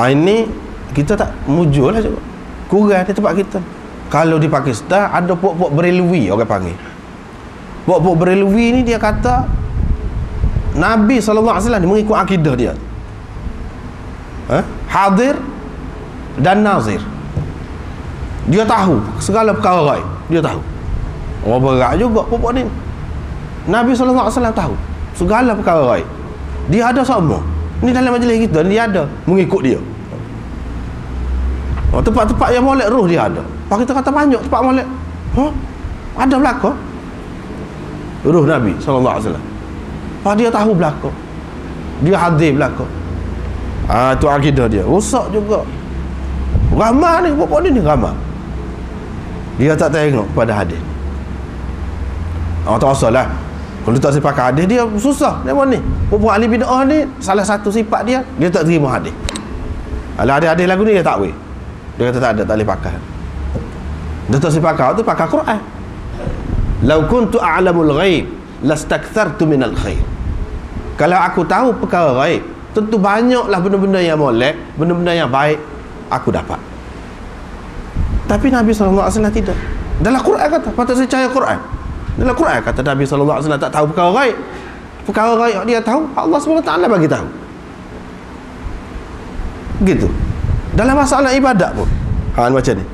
Ini kita tak mujur lah juga. Kurang di tempat kita. Kalau di Pakistan ada puak-puak Berelwi, orang panggil. Puak-puak Berelwi ni dia kata Nabi SAW ni mengikut akidah dia. Hadir dan nazir. Dia tahu segala perkara gaib. Dia tahu. Orang berat juga puak ni. Nabi SAW tahu segala perkara gaib. Dia ada sama. Ni dalam majlis kita dia ada, mengikut dia. Tempat-tempat yang molek roh dia ada. Pak kita kata banyak tempat molek. Ada belaka roh Nabi SAW. Pak dia tahu belaka. Dia hadir belaka. Itu akidah dia. Rosak juga. Ramah ni puak ni ramah. Dia tak tengok pada hadis. Tak usah lah. Kalau tak sepakat hadis, dia susah. Dia ni puak ahli bid'ah ni, salah satu sifat dia tak terima hadis. Kalau hadis-hadis lagu ni dia tak boleh. Dia kata tak ada, tak boleh pakai. Dia tak sepakat tu pakai Quran. Lau kuntu a'lamul ghaib lastakthartu minal khair. Kalau aku tahu perkara gaib, tentu banyaklah benda-benda yang molek, benda-benda yang baik aku dapat. Tapi Nabi SAW tidak. Dalam Quran kata, patut saya percaya Quran. Dalam Quran kata Nabi SAW tak tahu perkara gaib. Perkara gaib dia tahu, Allah SWT bagi tahu. Gitu. Dalam masalah ibadat pun macam ni.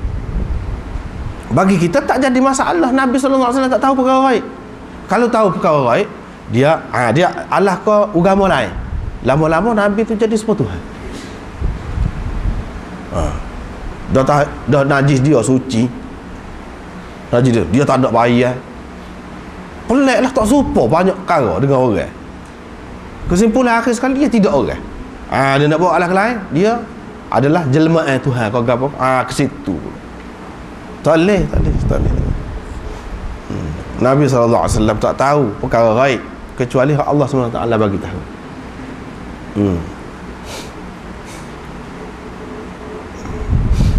Bagi kita tak jadi masalah Nabi SAW tak tahu perkara gaib. Kalau tahu perkara gaib, dia Allah ke agama lain. Lama-lama Nabi tu jadi seperti Tuhan. Dah najis dia suci. Najis dia tak ada bayar. Pelik lah, tak serupa banyak perkara dengan orang. Kesimpulan akhir sekali dia tidak orang. Dia nak bawa Allah ke lain, dia adalah jelmaan Tuhan. Kau apa? Ke situ. Tak boleh. Nabi SAW tak tahu perkara gaib kecuali Allah SWT bagi tahu.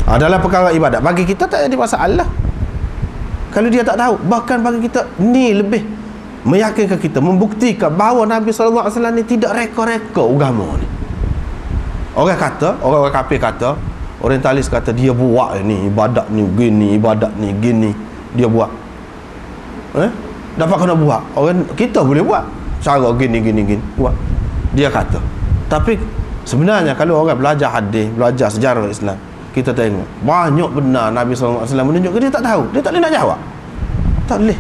Adalah perkara ibadat. Bagi kita tak jadi masalah kalau dia tak tahu. Bahkan bagi kita ni lebih meyakinkan kita, membuktikan bahawa Nabi SAW ni tidak reka-reka agama ni. Orang kafir kata, orientalis kata dia buat ni ibadat ni gini, ibadat ni gini, dia buat. Dapat kena buat. Orang kita boleh buat cara gini buat. Dia kata. Tapi sebenarnya kalau orang belajar hadis, belajar sejarah Islam, kita tengok banyak benar Nabi SAW menunjukkan dia tak tahu. Dia tak boleh nak jawab. Tak boleh.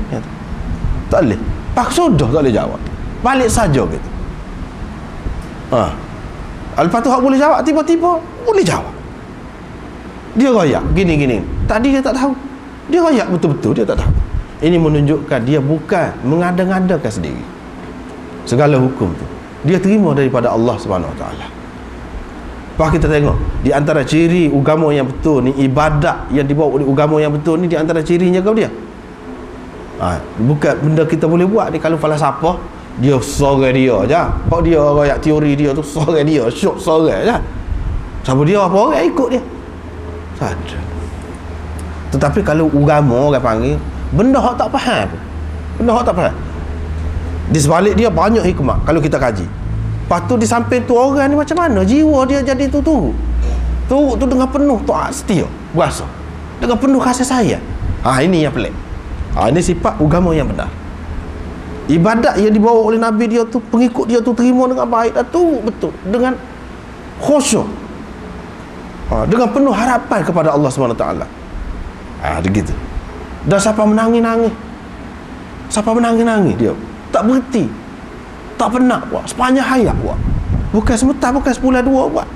Tak boleh. Pak sudah tak boleh jawab. Balik saja gitu. Lepas tu hak boleh jawab, tiba-tiba boleh jawab. Dia royak gini-gini. Tadi dia tak tahu. Dia royak betul-betul dia tak tahu. Ini menunjukkan dia bukan mengada-ngadakan sendiri. Segala hukum tu dia terima daripada Allah Subhanahu Wa Taala. Pak kita tengok di antara ciri agama yang betul ni, ibadat yang dibawa oleh agama yang betul ni, di antara cirinya kau dia. Bukan benda kita boleh buat ni. Kalau falsafah dia sorang dia je. Hak dia royak teori dia tu sorang dia, syok sorang je. Siapa dia apa orang ikut dia. Saja. Tetapi kalau agama orang panggil benda hak tak faham. Benda hak tak faham. Di sebalik dia banyak hikmah kalau kita kaji. Lepas tu di samping tu orang ni macam mana jiwa dia jadi tu tu dengan penuh taat setia, berasa dengan penuh kasih sayang. Ini yang pelik. Ini sifat agama yang benar. Ibadat yang dibawa oleh Nabi dia tu, pengikut dia tu terima dengan baik dan tu betul, dengan khusyuk, dengan penuh harapan kepada Allah SWT. Begitu. Dan siapa menangis-nangis, dia tak berhenti, tak pernah buat sepanjang hayat buat. Bukan sebentar, bukan sebulan dua buat.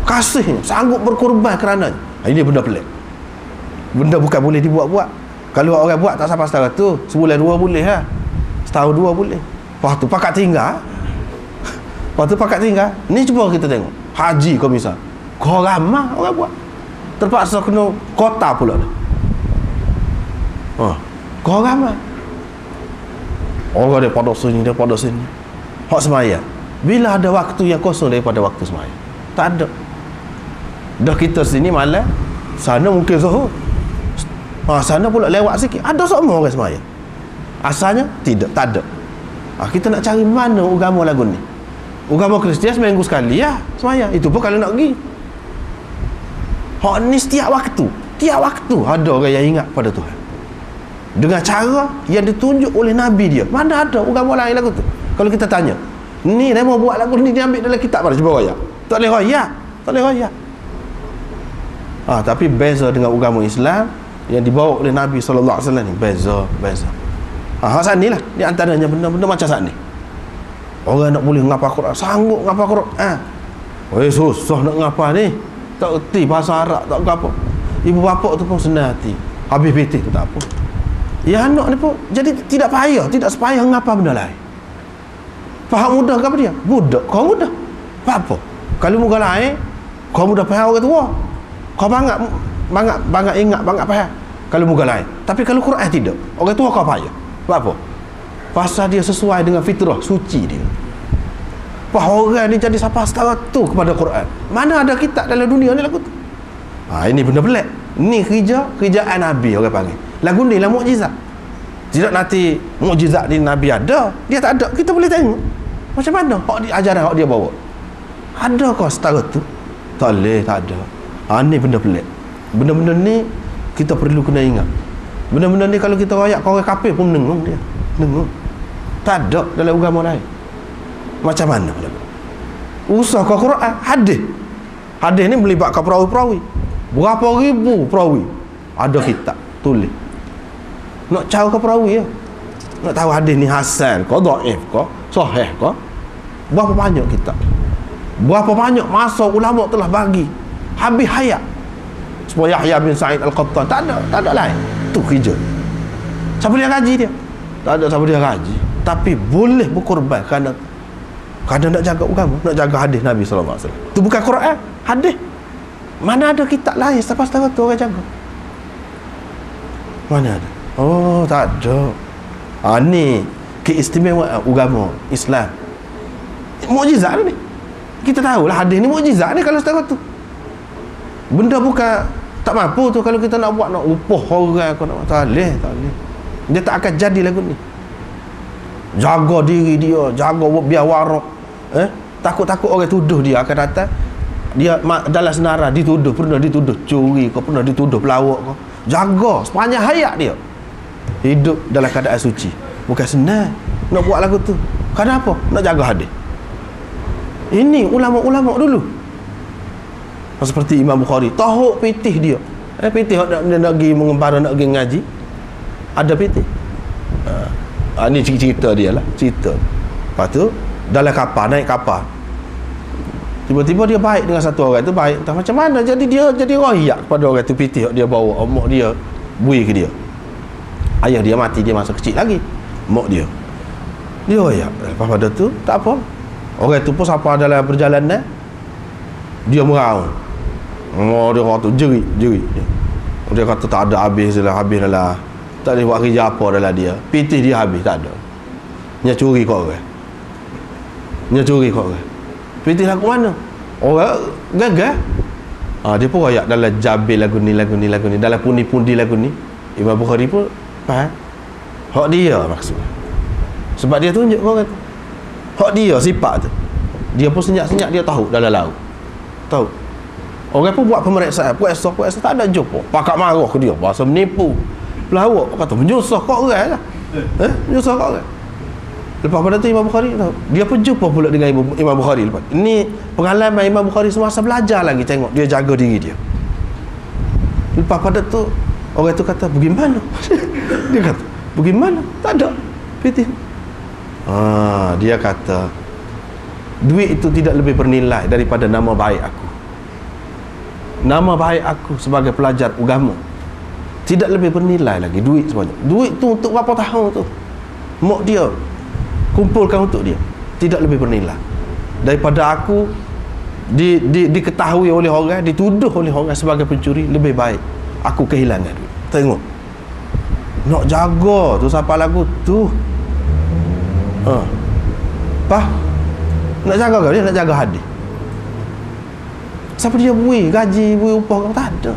Kasihnya sanggup berkorban kerananya. Ini benda pelik. Benda bukan boleh dibuat-buat. Kalau orang buat tak sampai setara tu, sebulan dua boleh lah, setahun dua boleh. Lepas tu pakat tinggal. Ni cuba kita tengok haji kau misal, kau ramah orang buat, terpaksa kena kota pula dah. Kau ramah orang daripada sini hak semaya. Bila ada waktu yang kosong daripada waktu semaya? Tak ada. Dah kita sini malam, sana mungkin zuhur, sana pula lewat sikit, ada semua orang semaya. Asalnya tidak, tak ada. Kita nak cari mana agama lagu ni. Agama Kristian seminggu sekali ya semaya. Itu pun kalau nak pergi. Hak ni setiap waktu ada orang yang ingat pada Tuhan dengan cara yang ditunjuk oleh Nabi dia. Mana ada agama lain lagu tu? Kalau kita tanya, ni dia mau buat lagu ni, dia ambil dalam kitab mana? Cuba royak. Tak boleh royak. Tapi beza dengan agama Islam yang dibawa oleh Nabi SAW ni, beza. Hak sani lah, di antaranya benda-benda macam sani. Orang nak boleh ngapa Quran, sanggup ngapa Quran. Susah nak ngapa ni, tak erti bahasa Arab, tak apa. Ibu bapa tu pun senang hati, habis PT tu tak apa. Ya anak ni pun jadi tidak sepayah ngapa benda lain. Faham mudah ke apa dia? Budak, kau mudah. Apa? Kalau muka lain, kau mudah faham orang tua. Kau banyak ingat, banyak faham. Kalau muka lain. Tapi kalau Quran tidak, orang tua kau payah. Apa? Pasal dia sesuai dengan fitrah suci dia. Orang ni jadi siapa setara tu kepada Quran. Mana ada kitab dalam dunia ni lagu tu? Ini benda pelik. Ni kerjaan Nabi orang panggil. Lagu ni lah mukjizat. Tidak nanti mukjizat ni Nabi ada, dia tak ada, kita boleh tengok macam mana hak dia ajaran hak dia bawa. Ada kau setara tu? Tak boleh, tak ada. Ni benda pelik. Benda-benda ni kita perlu kena ingat. Benda-benda ni kalau kita royak kau orang kafir pun dengung dia. Tak ada dalam agama lain. Macam mana? Usah kau Quran, hadis ni melibatkan perawi-perawi. Berapa ribu perawi ada kitab tulis. Nak cari ke perawi ya, nak tahu hadis ni hasan ke, dhaif ke, sahih ke, berapa banyak kitab, berapa banyak masa ulama telah bagi habis hayat supaya Yahya bin Sa'id Al-Qattan. Tak ada lain. Tu kerja. Siapa dia gaji dia? Tak ada siapa dia gaji. Tapi boleh berkorban kerana nak jaga agama, nak jaga hadis Nabi SAW. Itu bukan Quran, hadis. Mana ada kitab lain setara tu orang jaga? Mana ada? Tak ada. Ni keistimewaan agama Islam. Mukjizat ni. Kita tahulah hadis ni mukjizat ni kalau setara tu. Benda bukan tak mampu tu kalau kita nak buat, nak upah orang, tak boleh. Dia tak akan jadi lagu ni. Jaga diri dia, jaga biar warak. Takut-takut orang tuduh dia akan datang. Dia dalam senarai pernah dituduh curi ke, pernah dituduh pelawak ke. Jaga sepanjang hayat dia hidup dalam keadaan suci. Bukan senang nak buat lagu tu. Kenapa? Nak jaga hadis. Ini ulama-ulama dulu. Seperti Imam Bukhari, tahu pitih dia. Pitih nak pergi mengembara, nak pergi ngaji. Ada pitih. Ni cerita dia lah, cerita. Lepas tu dalam kapal, naik kapal, tiba-tiba dia baik dengan satu orang tu, baik entah macam mana, jadi dia jadi royak kepada orang tu, pitih dia bawa mak dia bui ke dia. Ayah dia mati, dia masa kecil lagi, mak dia royak. Lepas pada tu tak apa, orang tu pun siapa dalam perjalanan dia meraung. Dia kata jerit dia kata tak ada habis lah, tak boleh buat kerja apa dalam dia, pitih dia habis, tak ada. Dia curi kau orang, pitih lagu mana orang gagal. Dia pun royak dalam jabil lagu ni, dalam pundi-pundi lagu ni. Imam Bukhari pun faham hak dia maksudnya, sebab dia tunjuk kau kata hak dia sifat tu. Dia pun senyap-senyap, dia tahu dalam laut, tahu. Orang pun buat pemeriksaan, puasa tak ada jumpa. Pakak marah ke dia, bahasa menipu, pelawak, kata menyusah kau orang lah, menyusah kau orang. Lepas pada tu Imam Bukhari tahu, dia pun jumpa pula dengan Imam Bukhari. Lepas ini pengalaman Imam Bukhari semasa belajar lagi, tengok dia jaga diri dia. Lepas pada tu orang tu kata bagaimana? Dia kata bagaimana? Tak ada pitih. Dia kata duit itu tidak lebih bernilai daripada nama baik aku. Nama baik aku sebagai pelajar agama tidak lebih bernilai lagi duit sebanyak. Duit tu untuk berapa tahun tu mak dia kumpulkan untuk dia, tidak lebih bernilai daripada aku diketahui oleh orang, dituduh oleh orang sebagai pencuri. Lebih baik aku kehilangan duit. Tengok, nak jaga tu siapa lagu tu. Nak jaga kau, dia nak jaga hadis. Siapa dia bui gaji, bui upah kau, tak ada.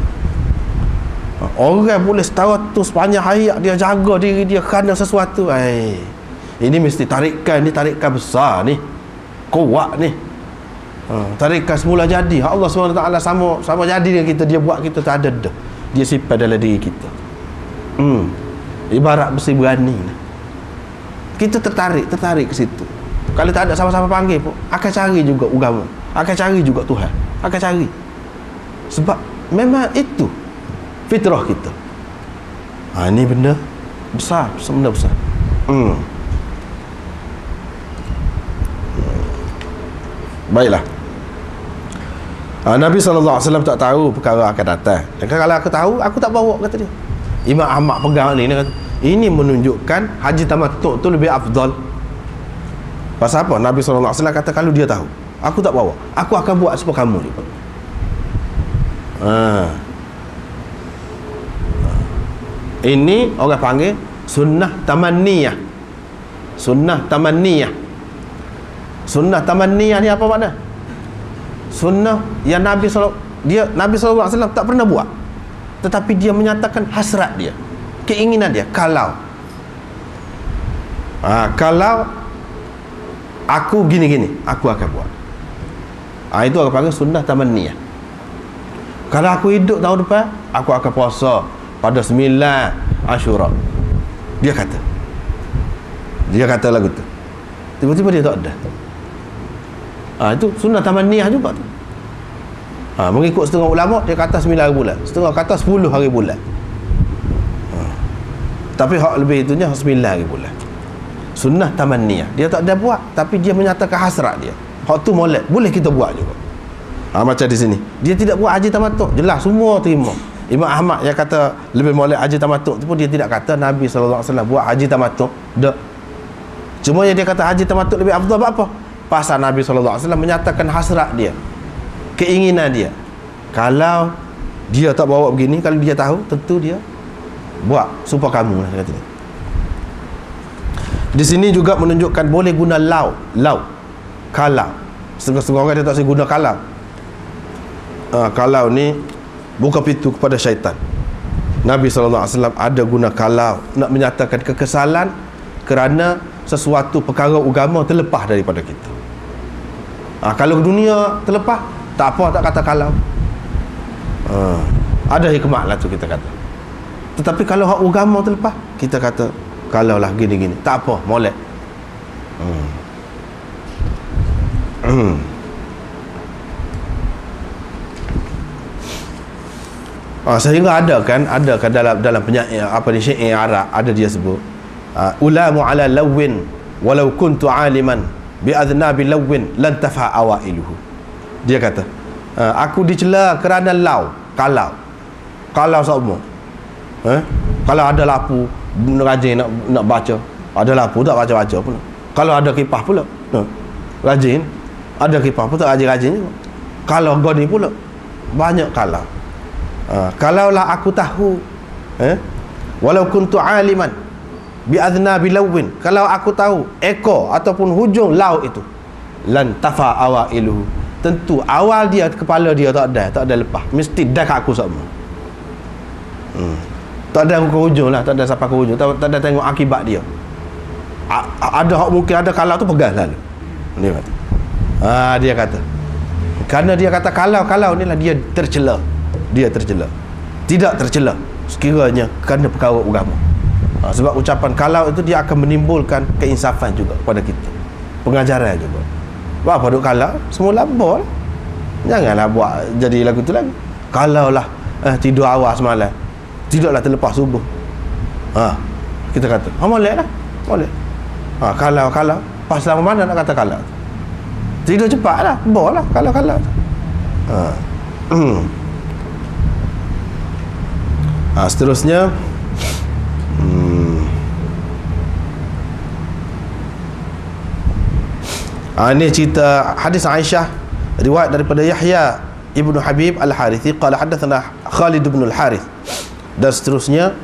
Orang boleh setara tu sepanjang hayat dia jaga diri dia kerana sesuatu. Ini mesti tarikan, ni tarikan besar ni, kuat ni. Tarikan semula jadi, Allah SWT sama jadi dengan kita. Dia buat kita tak ada dah, dia sifat dalam diri kita. Ibarat besi berani, kita tertarik ke situ. Kalau tak ada sama-sama panggil pun akan cari juga agama, akan cari juga Tuhan, akan cari. Sebab memang itu fitrah kita. Ini benda besar, benda besar. Baiklah. Nabi SAW tak tahu perkara akan datang. Dan kalau aku tahu, aku tak bawa, kata dia. Imam Ahmad pegang ni, dia kata ini menunjukkan haji tamattu' tu lebih afdal. Pasal apa? Nabi SAW kata kalau dia tahu, aku tak bawa, aku akan buat seperti kamu ni. Ini orang panggil sunnah tamanniyah. Sunnah tamanniyah ni apa makna? Sunnah yang Nabi SAW tak pernah buat, tetapi dia menyatakan hasrat dia, keinginan dia. Kalau aku gini-gini, aku akan buat. Itu orang panggil sunnah tamanniyah. Kalau aku hidup tahun depan, aku akan puasa pada 9 Ashura. Dia kata lagu tu. Tiba-tiba dia tak ada. Itu sunnah tamanniyah juga tu. Mengikut setengah ulama, dia kata 9 hari bulan, setengah kata 10 hari bulan. Tapi hak lebih itunya 9 hari bulan. Sunnah tamanniyah, dia tak ada buat, tapi dia menyatakan hasrat dia. Hak tu molek, boleh kita buat juga. Macam di sini, dia tidak buat haji tamattu', jelas semua terima. Imam Ahmad yang kata lebih molek haji tamattu' tu pun dia tidak kata Nabi SAW buat haji tamattu'. Tak. Cuma yang dia kata haji tamattu' lebih afdal, apa? Pasal Nabi SAW menyatakan hasrat dia, keinginan dia. Kalau dia tak bawa begini, kalau dia tahu, tentu dia buat supaya kamu lah, kata dia. Di sini juga menunjukkan boleh guna kalau. Setengah-setengah orang dia tak boleh guna kalau. Kalau ni buka pintu kepada syaitan. Nabi SAW ada guna kalau nak menyatakan kekesalan kerana sesuatu perkara agama terlepas daripada kita. Kalau dunia terlepas, tak apa, tak kata kalau. Ada hikmah lah tu kita kata. Tetapi kalau hak agama terlepas, kita kata kalau lah gini-gini, tak apa, molek. Sehingga ada kan dalam penyair apa ni, syair Arab ada dia sebut ulamu ala lawin walau kuntu aliman bi adnabi lawin lan tafa awailuhu. Dia kata, aku dicela kerana kalau semua kalau ada lapu rajin nak baca, ada lapu tak baca pula. Kalau ada kipas pula rajin, ada kipas pun tak rajin juga. Kalau goni pula banyak kalaulah aku tahu walau kuntu aliman bi adnabi lawin, kalau aku tahu ekor ataupun hujung laut itu, lan tafa awailuhu, tentu awal dia, kepala dia tak ada lepas, mesti dah kat aku semua. Tak ada ke hujung lah, tak ada sampai ke hujung, tak ada tengok akibat dia. Ada hak mungkin ada kalau tu pegang lalu. Dia kata. Dia kata. Kerana dia kata kalau ni lah dia tercela. Tidak tercela sekiranya kerana perkara agama. Sebab ucapan kalau itu dia akan menimbulkan keinsafan juga kepada kita. Pengajaran juga. Apa duk kalau? Semula bol. Janganlah buat jadi lagu tu lagi. Kalaulah tidur awal semalam, tidaklah terlepas subuh. Kita kata, molek lah. Molek. Kalau pas lama mana nak kata kalau? Tidur cepat lah, bol lah kalau. Seterusnya ini cerita hadis Aisyah riwayat daripada Yahya Ibnu Habib Al-Harithi qala hadatsana Khalid ibn Al-Harith, dan seterusnya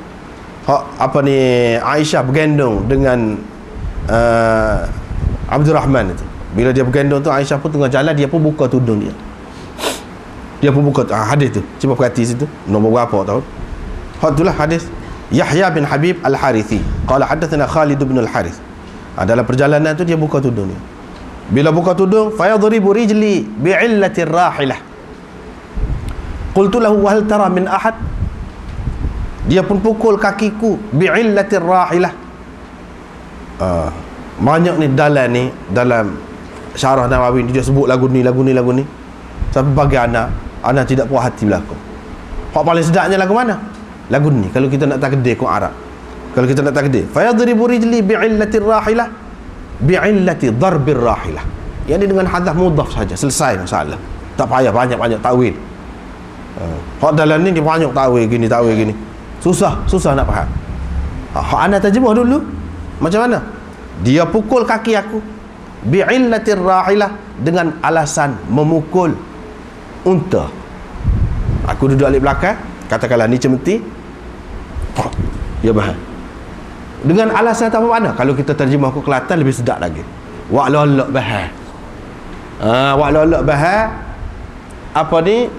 Aisyah bergendong dengan Abdul Rahman itu. Bila dia bergendong tu, Aisyah pun tengah jalan, dia pun buka tudung dia pun buka hadis tu, cuba perhati situ nombor berapa tahu. Itulah hadis Yahya bin Habib Al-Harithi qala hadatsana Khalid ibn Al-Harith. Dalam perjalanan tu dia buka tudung dia. Bila buka tudung, fayadribu rijli bi'illati rahilah. Qultu lahu wa hal tara min ahad. Dia pun pukul kakiku bi'illati rahilah. Banyak ni dalam syarah Nawawi dia sebut lagu ni. Tapi bagi anak tidak puas hati belakang. Hak paling sedapnya lagu mana? Lagu ni. Kalau kita nak takdir kau Arab. Kalau kita nak takdir, fayadribu rijli bi'illati rahilah, bi'illati darbir rahilah. Yang ni dengan hadaf mudhaf saja, selesai masalah. Tak payah banyak takwil. Hak dalam ni dia banyak takwil gini. Susah nak faham. Hak ana terjemah dulu. Macam mana? Dia pukul kaki aku bi'illatir rahilah, dengan alasan memukul unta. Aku duduk alik belakang, katakanlah ni cemeti. Ya bahan. Dengan alasan apa mana? Kalau kita terjemah ke Kelantan lebih sedap lagi. Wak lolok bahan. Wak lolok bahan apa ni?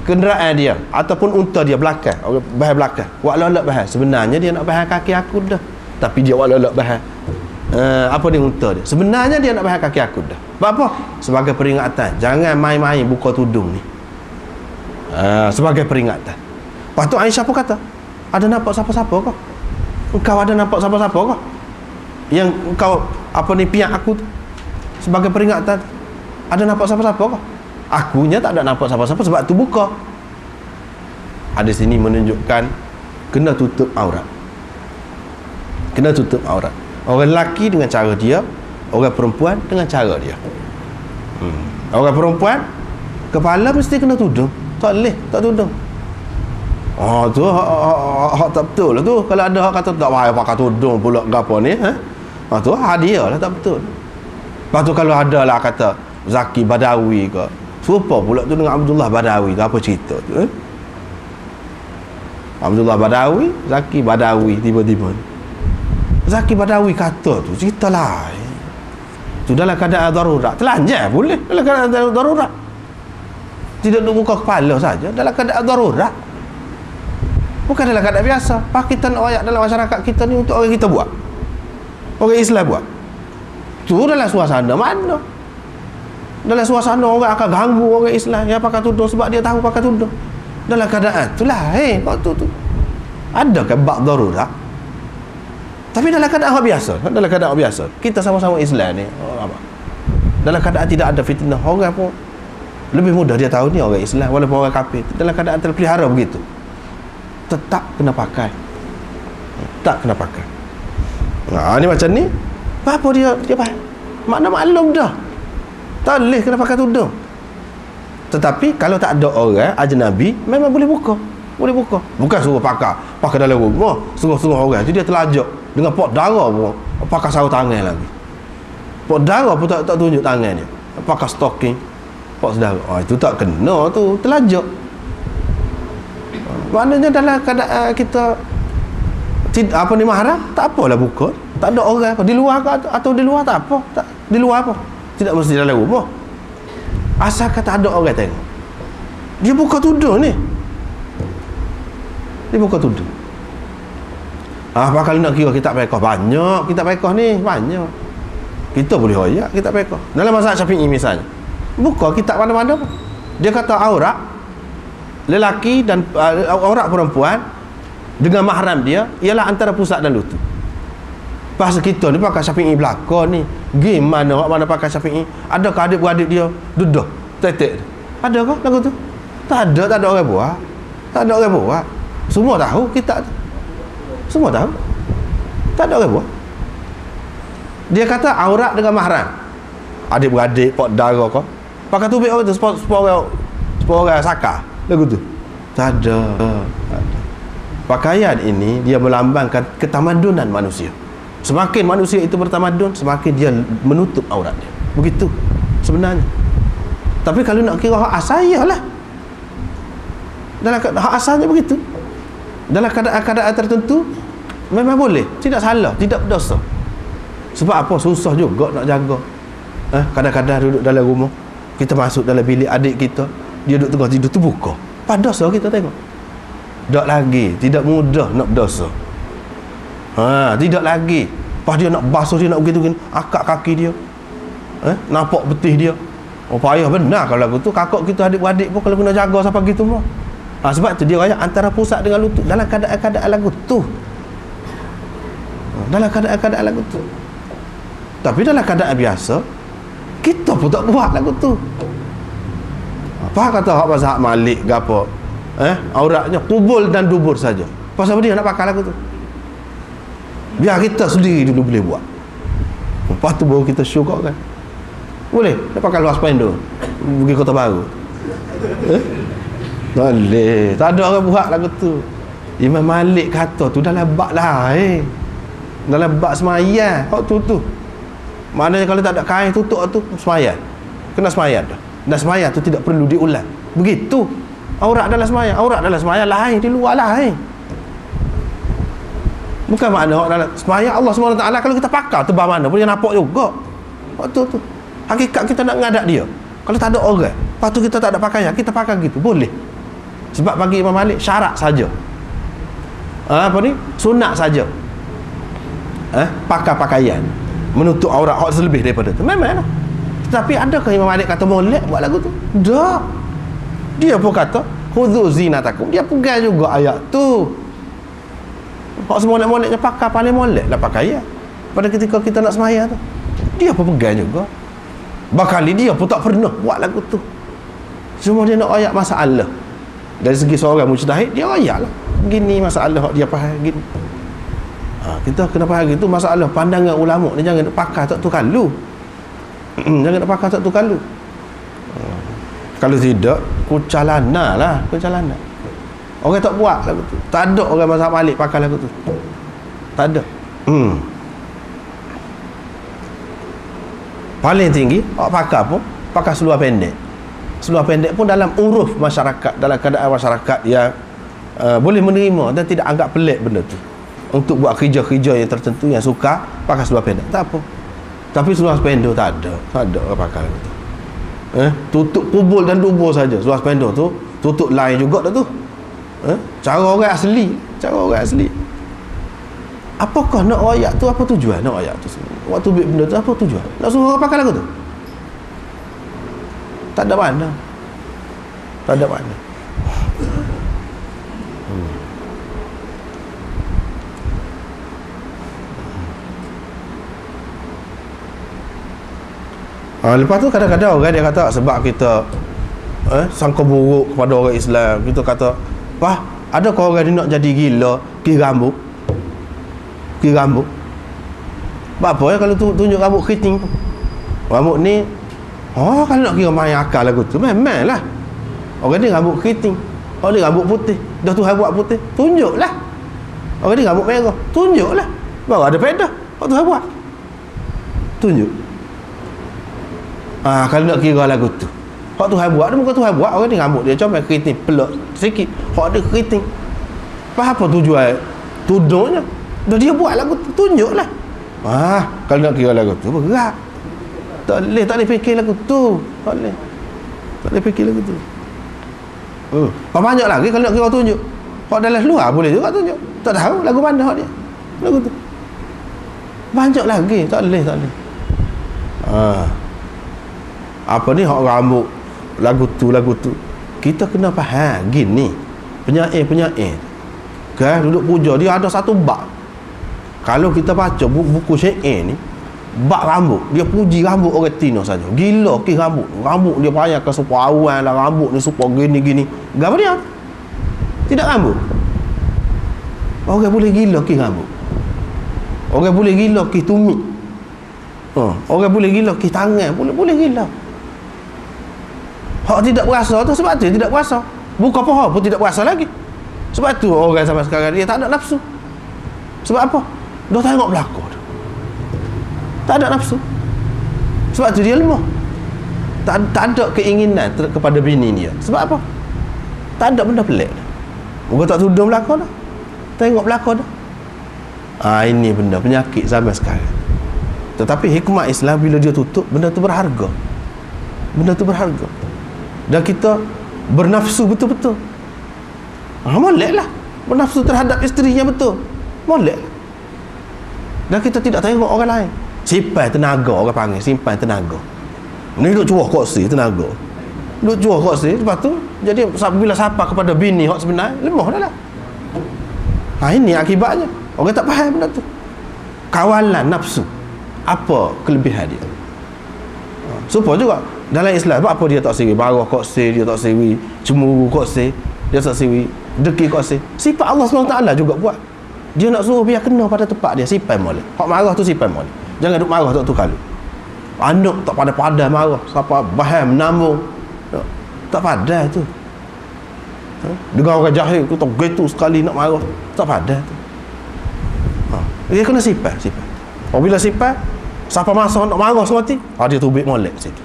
Kenderaan dia ataupun unta dia belakang, bahan belakang. Wak lolok bahan. Sebenarnya dia nak bahan kaki aku dah. Tapi dia wak lolok bahan. Apa ni unta dia? Sebenarnya dia nak bahan kaki aku dah. Sebab apa? Sebagai peringatan. Jangan main-main buka tudung ni. Sebagai peringatan. Lepas tu Aisyah pun kata, ada nampak siapa-siapa kau? Engkau ada nampak siapa-siapa kau? Yang engkau piak aku tu? Sebagai peringatan. Ada nampak siapa-siapa kau? Akunya tak ada nampak siapa-siapa, sebab tu buka. Hadis ini menunjukkan kena tutup aurat. Orang lelaki dengan cara dia, orang perempuan dengan cara dia. Orang perempuan kepala mesti kena tudung. Tak boleh tak tudung. Tu hak tak betul lah tu. Kalau ada hak kata tak payah pakai tudung pula gapo ni, tu hadiah lah, tak betul. Lepas tu kalau ada lah kata Zaki Badawi ke, serupa pula tu dengan Abdullah Badawi tu, apa cerita tu? Abdullah Badawi, Zaki Badawi, tiba-tiba Zaki Badawi kata tu cerita lain. Tu dalam keadaan darurat, telanjang boleh dalam keadaan darurat. Tidak duduk muka kepala saja, dalam keadaan darurat. Bukan dalam keadaan biasa. Pakitan ayat dalam masyarakat kita ni untuk orang kita buat, orang Islam buat. Tu dalam suasana mana? Dalam suasana orang akan ganggu orang Islam yang pakai tudung sebab dia tahu pakai tudung. Dalam keadaan itulah waktu tu ada kan bab darurat. Tapi dalam keadaan biasa, kita sama-sama Islam ni, dalam keadaan tidak ada fitnah, orang pun lebih mudah dia tahu ni orang Islam walaupun orang kafir. Dalam keadaan terpelihara begitu, tetap kena pakai. Ni macam ni. Apa dia makna maklum dah. Tak boleh kena pakai tudung. Tetapi kalau tak ada orang ajnabi, memang boleh buka. Boleh buka. Bukan suruh pakai dalam rumah, suruh orang. Jadi dia telajak dengan pot darah pun pakai sarung tangan lagi. Pot darah pun tak tunjuk tangan dia. Pakai stocking, pot darah. Itu tak kena tu, telajak. Maknanya dalam keadaan kita mahram, tak apalah buka. Tak ada orang apa. Di luar atau di luar tak apa. Di luar apa. Tidak mesti dalam rumah. Asalkan tak ada orang tengok. Dia buka tudung ni. Dia buka tudung. Apa kali nak kira kitab fiqh? Banyak kitab fiqh ni, banyak. Kita boleh royak kitab fiqh. Dalam mazhab Syafi'i misalnya, buka kitab mana-mana pun. Dia kata aurat lelaki dan aurat perempuan dengan mahram dia ialah antara pusat dan lutut. Pasal kita ni pakai Syafi'i belakang ni. Gimana orang mana pakai Syafi'i? Adakah adik-beradik dia dudah tetek? Adakah lagu tu? Tak ada orang buat. Tak ada orang buat. Semua tahu kita tu. Semua tahu. Tak ada orang buat. Dia kata aurat dengan mahram. Adik-beradik, pot darah kau. Pakai tubik orang tu sepuluh orang sakar. Lagu tu. Tak ada. Pakaian ini dia melambangkan ketamadunan manusia. Semakin manusia itu bertamadun, semakin dia menutup aurat dia. Begitu sebenarnya. Tapi kalau nak kira hak asal lah. Dalam hak asalnya begitu. Dalam keadaan tertentu memang boleh, tidak salah, tidak berdosa. Sebab apa? Susah juga nak jaga. Kadang-kadang duduk dalam rumah, kita masuk dalam bilik adik kita, dia duduk tengah tidur tu buka. Padosa kita tengok. Tak lagi, tidak mudah nak berdosa. Tidak lagi. Pas dia nak basuh, dia nak begitu akak kaki dia, nampak betih dia. Payah benar kalau lagu tu. Kakak kita adik-beradik pun kalau kena jaga sampai gitu mah. Sebab tu dia raya antara pusat dengan lutut dalam keadaan lagu tu. Dalam keadaan lagu tu. Tapi dalam keadaan biasa, kita pun tak buat lagu tu. Apa kata hak mazhab Malik ke apa? Auratnya kubul dan dubur saja. Pasal apa dia nak pakai lagu tu? Biar kita sendiri dulu boleh buat. Lepas tu baru kita show kau kan. Boleh? Dia pakai luar spanduk pergi Kota Baru. Boleh. Tak ada orang buat lagu tu. Imam Malik kata tu dalam bab lain. Dalam bab semayang. Hak tu. Maknanya kalau tak ada kain tutup tu semayang. Kena semayang dah. Dan semayang tu tidak perlu diulang. Begitu. Aurat dalam semayang. Aurat dalam semayang lain. Di luar lain. Bukan makna dalam semayang Allah SWT kalau kita pakai tebal mana pun dia nampak juga. Waktu tu hakikat kita nak ngadap dia. Kalau tak ada orang, lepas tu kita tak ada pakaian, kita pakai gitu, boleh. Sebab bagi Imam Malik syarat saja. Sunat saja. Pakai pakaian menutup aurat hak selebih daripada tu. Memang lah. Tetapi adakah Imam Malik kata molek buat lagu tu? Tak. Dia pun kata khudhu zinatakum. Dia pegang juga ayat tu. Hak semolek-moleknya pakai paling molek lah pakaian. Pada ketika kita nak semaya tu, dia pun pegang juga. Bakali dia pun tak pernah buat lagu tu. Cuma dia nak ayat masalah. Dari segi seorang mujtahid, dia ayat lah. Gini masalah hak dia faham gini. Kita kena faham gitu masalah pandangan ulama ni jangan pakai tak tu kalu. Jangan nak pakai tak tu kalu. Kalau tidak, kucalana lah, kucalana. Orang tak buat lagu tu. Tak ada orang mazhab Malik pakai lagu tu. Tak ada. Paling tinggi awak pakai pun pakai seluar pendek. Seluar pendek pun dalam uruf masyarakat, dalam keadaan masyarakat yang boleh menerima dan tidak anggap pelik benda tu. Untuk buat kerja-kerja yang tertentu yang suka pakai seluar pendek, tak apa. Tapi seluar pendek tak ada. Tak ada orang pakai lagu tu. Tutup kubul dan dubur saja. Seluar pendek tu tutup lain juga dah tu. Cara orang asli. Apakah nak ayat tu, apa tujuan nak ayat tu? Waktu bilik benda tu apa tujuan? Nak suruh orang pakai lagu tu? Tak ada mana. Lepas tu kadang-kadang orang dia kata sebab kita sangka buruk kepada orang Islam, kita kata adakah orang ni nak jadi gila kira rambut? Apa ya kalau tunjuk rambut keriting tu, rambut ni kalau nak kira main akal lagu tu memang lah. Orang ni rambut keriting, orang ni rambut putih, dah Tuhan buat putih, tunjuklah. Orang ni rambut merah, tunjuklah. Baru ada faedah hak Tuhan buat, tunjuk. Kalau nak kira lagu tu, hak Tuhan buat dia, bukan Tuhan buat. Orang ni rambut dia comel keriting, pelak sikit, hak dia keriting. Apa tujuan tudungnya? Dah dia buat lagu tu, tunjuklah. Kalau nak kira lagu tu berat. Tak boleh fikir lagu tu. Tak boleh fikir lagu tu. Banyak lagi kalau nak kira tunjuk. Hak dalam luar boleh juga tunjuk. Tak tahu lagu mana hak dia. Lagu tu. Banyak lagi, tak boleh. Apa ni hak rambut lagu tu. Kita kena faham gini. Penyair. Kan duduk puja dia ada satu bab. Kalau kita baca buku syair ni, bab rambut, dia puji rambut orang Tino saja. Gila ke rambut dia bayangkan supaya awan lah rambut ni supaya gini. Gambar dia tidak rambut. Orang boleh gila ke rambut. Orang boleh gila ke tumit. Orang boleh gila ke tangan, boleh gila. Hak tidak berasa tu sebab tu tidak berasa. Bukan apa pun tidak berasa lagi. Sebab tu orang zaman sekarang dia tak ada nafsu. Sebab apa? Dah tengok belakang tu, tak ada nafsu. Sebab tu dia lemah. Tak ada keinginan kepada bini dia. Sebab apa? Tak ada benda pelik dah. Bukan tak tudung belakang dah, tengok belakang dah. Ini benda penyakit zaman sekarang. Tetapi hikmah Islam bila dia tutup, benda tu berharga. Dan kita bernafsu betul-betul. Molek lah bernafsu terhadap isterinya, betul, molek. Dan kita tidak tengok orang lain. Simpan tenaga, orang panggil simpan tenaga. Ni duk cuah koksi tenaga. Duk cuah koksi, lepas tu jadi bila sapa kepada bini hak sebenar, lemah dah lah. Ini akibatnya. Orang tak faham benda tu. Kawalan nafsu. Apa kelebihan dia? Supaya juga dalam Islam, apa dia tak siwi barah koksi, dia tak siwi cemburu koksi, dia tak siwi deki koksi. Sifat Allah SWT juga buat. Dia nak suruh biar kena pada tempat dia, simpan molek. Hak marah tu simpan molek. Jangan duk marah tu kali. Anak tak pada marah, siapa baham menambung. Tak pada tu. Dengar orang jahil tu tak gitu sekali nak marah, tak pada tu. Dia kena simpan. Apabila simpan, siapa masa nak marah semati, dia tubik molek situ.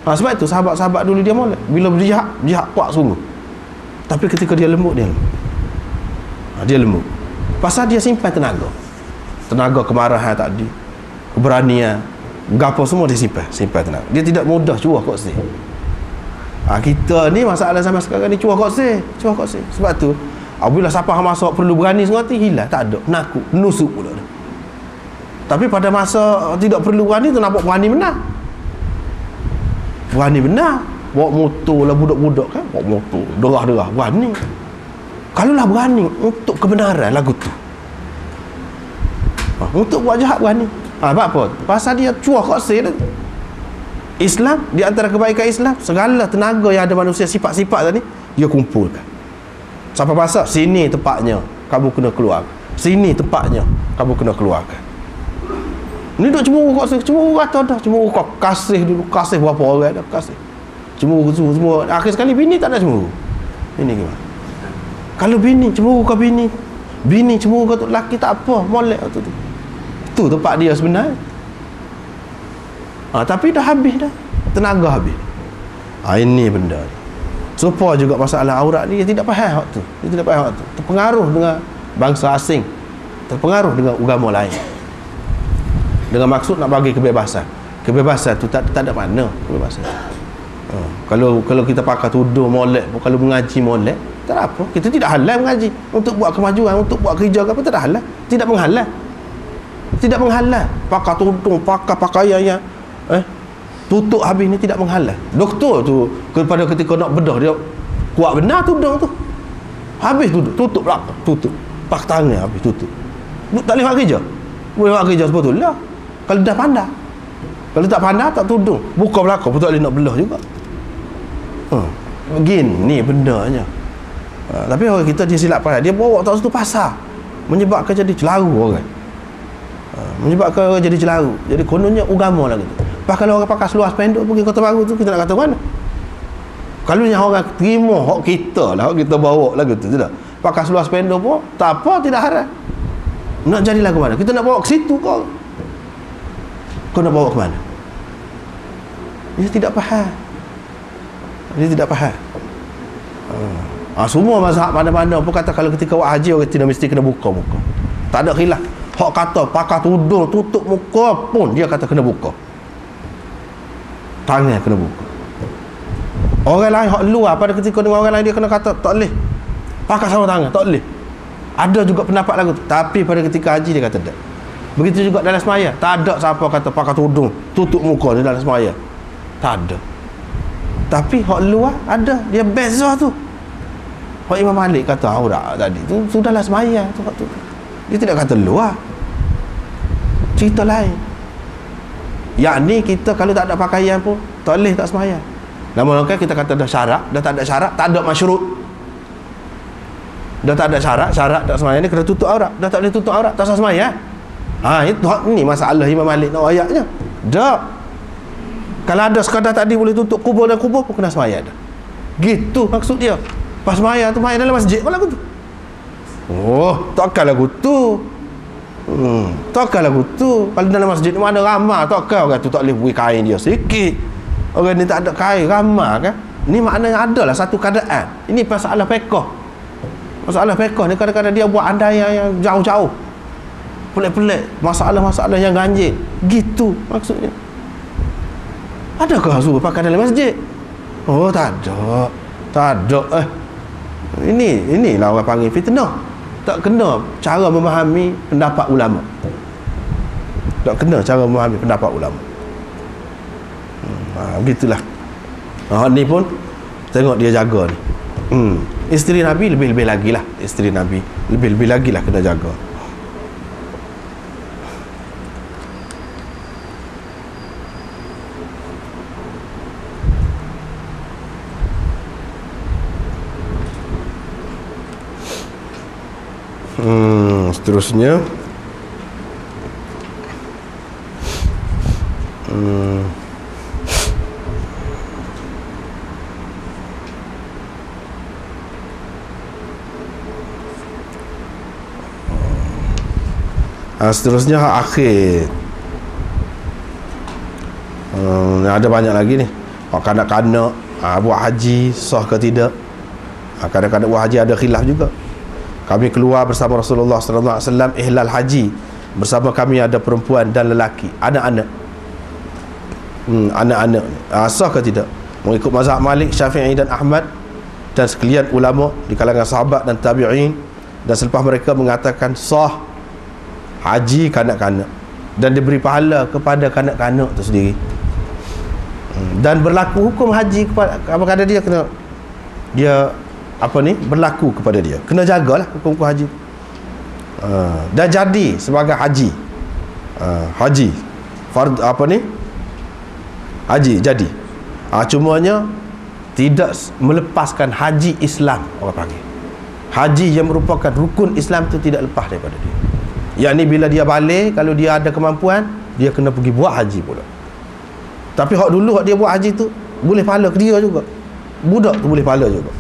Sebab itu sahabat-sahabat dulu dia molek. Bila berjihad kuat sungguh. Tapi ketika dia lembut, dia lembut. Pasal dia simpan tenaga kemarahan tadi, keberanian, gapo semua dia simpan tenaga. Dia tidak mudah cuah koksi. Kita ni masalah zaman sekarang ni cuah koksi. Sebab tu apabila siapa masuk perlu berani sengati, hilang, tak ada, nakut, nusuk pula. Tapi pada masa tidak perlu berani tu nampak berani benar. Bawa motor lah budak-budak kan, bawa motor derah-derah, berani. Kalau lah berani untuk kebenaran lagu tu, untuk buat jahat berani. Sebab apa? Pasal dia cuah koksi dah. Islam, di antara kebaikan Islam, segala tenaga yang ada manusia, sifat-sifat tadi dia kumpulkan. Sampai pasal sini tempatnya kamu kena keluar, sini tempatnya kamu kena keluarkan. Ni duk cemburu koksi, cemburu kata dah, cemburu kau kasih dulu, kasih berapa orang dah kasih. Cemburu semua. Akhir sekali bini tak nak cemburu. Ini gimana? Kalau bini cemburu kau bini cemburu kau tu lelaki, tak apa, molek tu. Tu tempat dia sebenarnya. Tapi dah habis dah, tenaga habis. Ini benda. Supaya juga masalah aurat ni dia tidak faham hak tu. Terpengaruh dengan bangsa asing, terpengaruh dengan agama lain. Dengan maksud nak bagi kebebasan. Kebebasan tu tak ada mana kebebasan. Kalau kita pakai tudung molek, kalau mengaji molek, tak apa. Kita tidak halal mengaji untuk buat kemajuan, untuk buat kerja apa, tidak halal. Tidak menghalal. Pakai tudung, pakai pakaian yang tutup habis ni tidak menghalal. Doktor tu kepada ketika nak bedah dia kuat benar tudung tu. Habis tutup belakang, tutup. Pak tangan habis tutup. Tak boleh buat kerja. Boleh buat kerja sebetulnya. Kalau dah pandai. Kalau tak pandai tak tudung. Buka belakang pun tak boleh nak belah juga. Begini bendanya. Tapi orang kita dia silap pandai. Dia bawa tak satu pasar, menyebabkan jadi celaru orang. Menyebabkan orang jadi celaru. Jadi kononnya agama lah gitu. Pas kalau orang pakai seluar pendek pergi Kota Baru tu, kita nak kata mana? Kalau yang orang terima hak kita lah, hak kita bawa lah gitu, tidak. Pakai seluar pendek pun tak apa, tidak haram. Nak jadilah ke mana? Kita nak bawa ke situ kau. Kau nak bawa ke mana? Dia tidak faham. Dia tidak faham. Semua mazhab mana-mana pun kata kalau ketika buat haji orang tidak mesti kena buka muka. Tak ada khilaf. Hak kata pakai tudung tutup muka pun dia kata kena buka. Tangan kena buka. Orang lain hak luar pada ketika dengan orang lain dia kena kata tak boleh. Pakai sarung tangan tak boleh. Ada juga pendapat lagu tu. Tapi pada ketika haji dia kata tak. Begitu juga dalam semaya. Tak ada siapa kata pakai tudung tutup muka ni dalam semaya. Tak ada. Tapi hak luar ada. Dia beza tu. Hak Imam Malik kata aurat tadi tu sudahlah semaya tu hak tu. Dia tidak kata luar. Cerita lain. Yakni kita kalau tak ada pakaian pun tak boleh tak semaya. Namun kita kata dah syarat, dah tak ada syarat, tak ada masyrut. Dah tak ada syarat tak semaya ni kena tutup aurat. Dah tak boleh tutup aurat, tak sah semaya. Ini masalah Imam Malik nak ayatnya. Dah. Kalau ada sekadar tadi boleh tutup kubur dan kubur pun kena semaya dah. Gitu maksud dia. Pas semaya tu semaya dalam masjid pun lagu tu. Takkan lagu tu. Takkan lagu tu. Kalau dalam masjid ni ada ramah, takkan orang tu tak boleh beri kain dia sikit. Orang ni tak ada kain, ramah kan? Ni maknanya adalah satu keadaan. Ini masalah fiqh. Masalah fiqh ni kadang-kadang dia buat andaian yang jauh-jauh. Pelik-pelik, masalah-masalah yang ganjil. Gitu maksudnya. Adakah suruh pakai dalam masjid? Tak ada. Tak ada. Inilah orang panggil fitnah. Tak kena cara memahami pendapat ulama. Tak kena cara memahami pendapat ulama. Begitulah. Ni pun tengok dia jaga ni. Isteri Nabi lebih-lebih lagi lah. Isteri Nabi lebih-lebih lagi lah kena jaga. Seterusnya seterusnya hak akhir. Ada banyak lagi ni. Hak kanak-kanak buat haji sah ke tidak. Kadang-kadang buat haji ada khilaf juga. Kami keluar bersama Rasulullah sallallahu alaihi wasallam ihlal haji. Bersama kami ada perempuan dan lelaki, anak-anak. Anak-anak sah ke tidak? Mengikut mazhab Malik, Syafi'i dan Ahmad dan sekalian ulama di kalangan sahabat dan tabi'in, dan selepas mereka mengatakan sah haji kanak-kanak dan diberi pahala kepada kanak-kanak itu sendiri. Dan berlaku hukum haji kepada dia kena berlaku kepada dia, kena jagalah hukum haji. Dan jadi sebagai haji haji jadi cumanya tidak melepaskan haji Islam. Orang panggil haji yang merupakan rukun Islam itu tidak lepas daripada dia. Yakni bila dia balik, kalau dia ada kemampuan, dia kena pergi buat haji pula. Tapi hak dulu hak dia buat haji tu boleh pahala ke dia juga. Budak tu boleh pahala juga.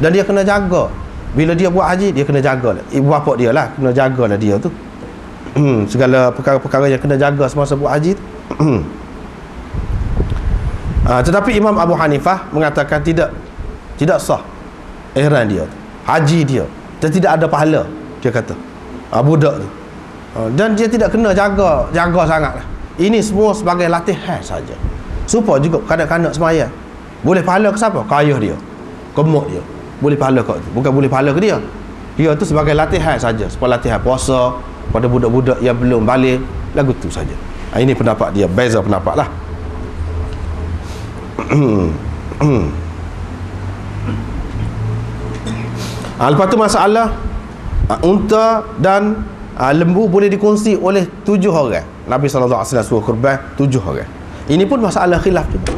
Dan dia kena jaga. Bila dia buat haji, dia kena jaga lah. Ibu bapa dia lah kena jagalah dia tu. Segala perkara-perkara yang kena jaga semasa buat haji tu. Tetapi Imam Abu Hanifah mengatakan tidak sah ihram dia tu, haji dia, dan tidak ada pahala, dia kata budak tu. Dan dia tidak kena jaga sangat lah. Ini semua sebagai latihan saja. Supaya juga kanak-kanak semaya boleh pahala ke siapa? Ke ayah dia, ke mak dia. Boleh pahala kat tu, bukan boleh pahala ke dia. Dia tu sebagai latihan saja, sebagai latihan puasa pada budak-budak yang belum balik, lagu tu saja. Ini pendapat dia, beza pendapat lah. Lepas tu masalah unta dan lembu boleh dikongsi oleh 7 orang. Nabi SAW suruh kurban 7 orang. Ini pun masalah khilaf juga.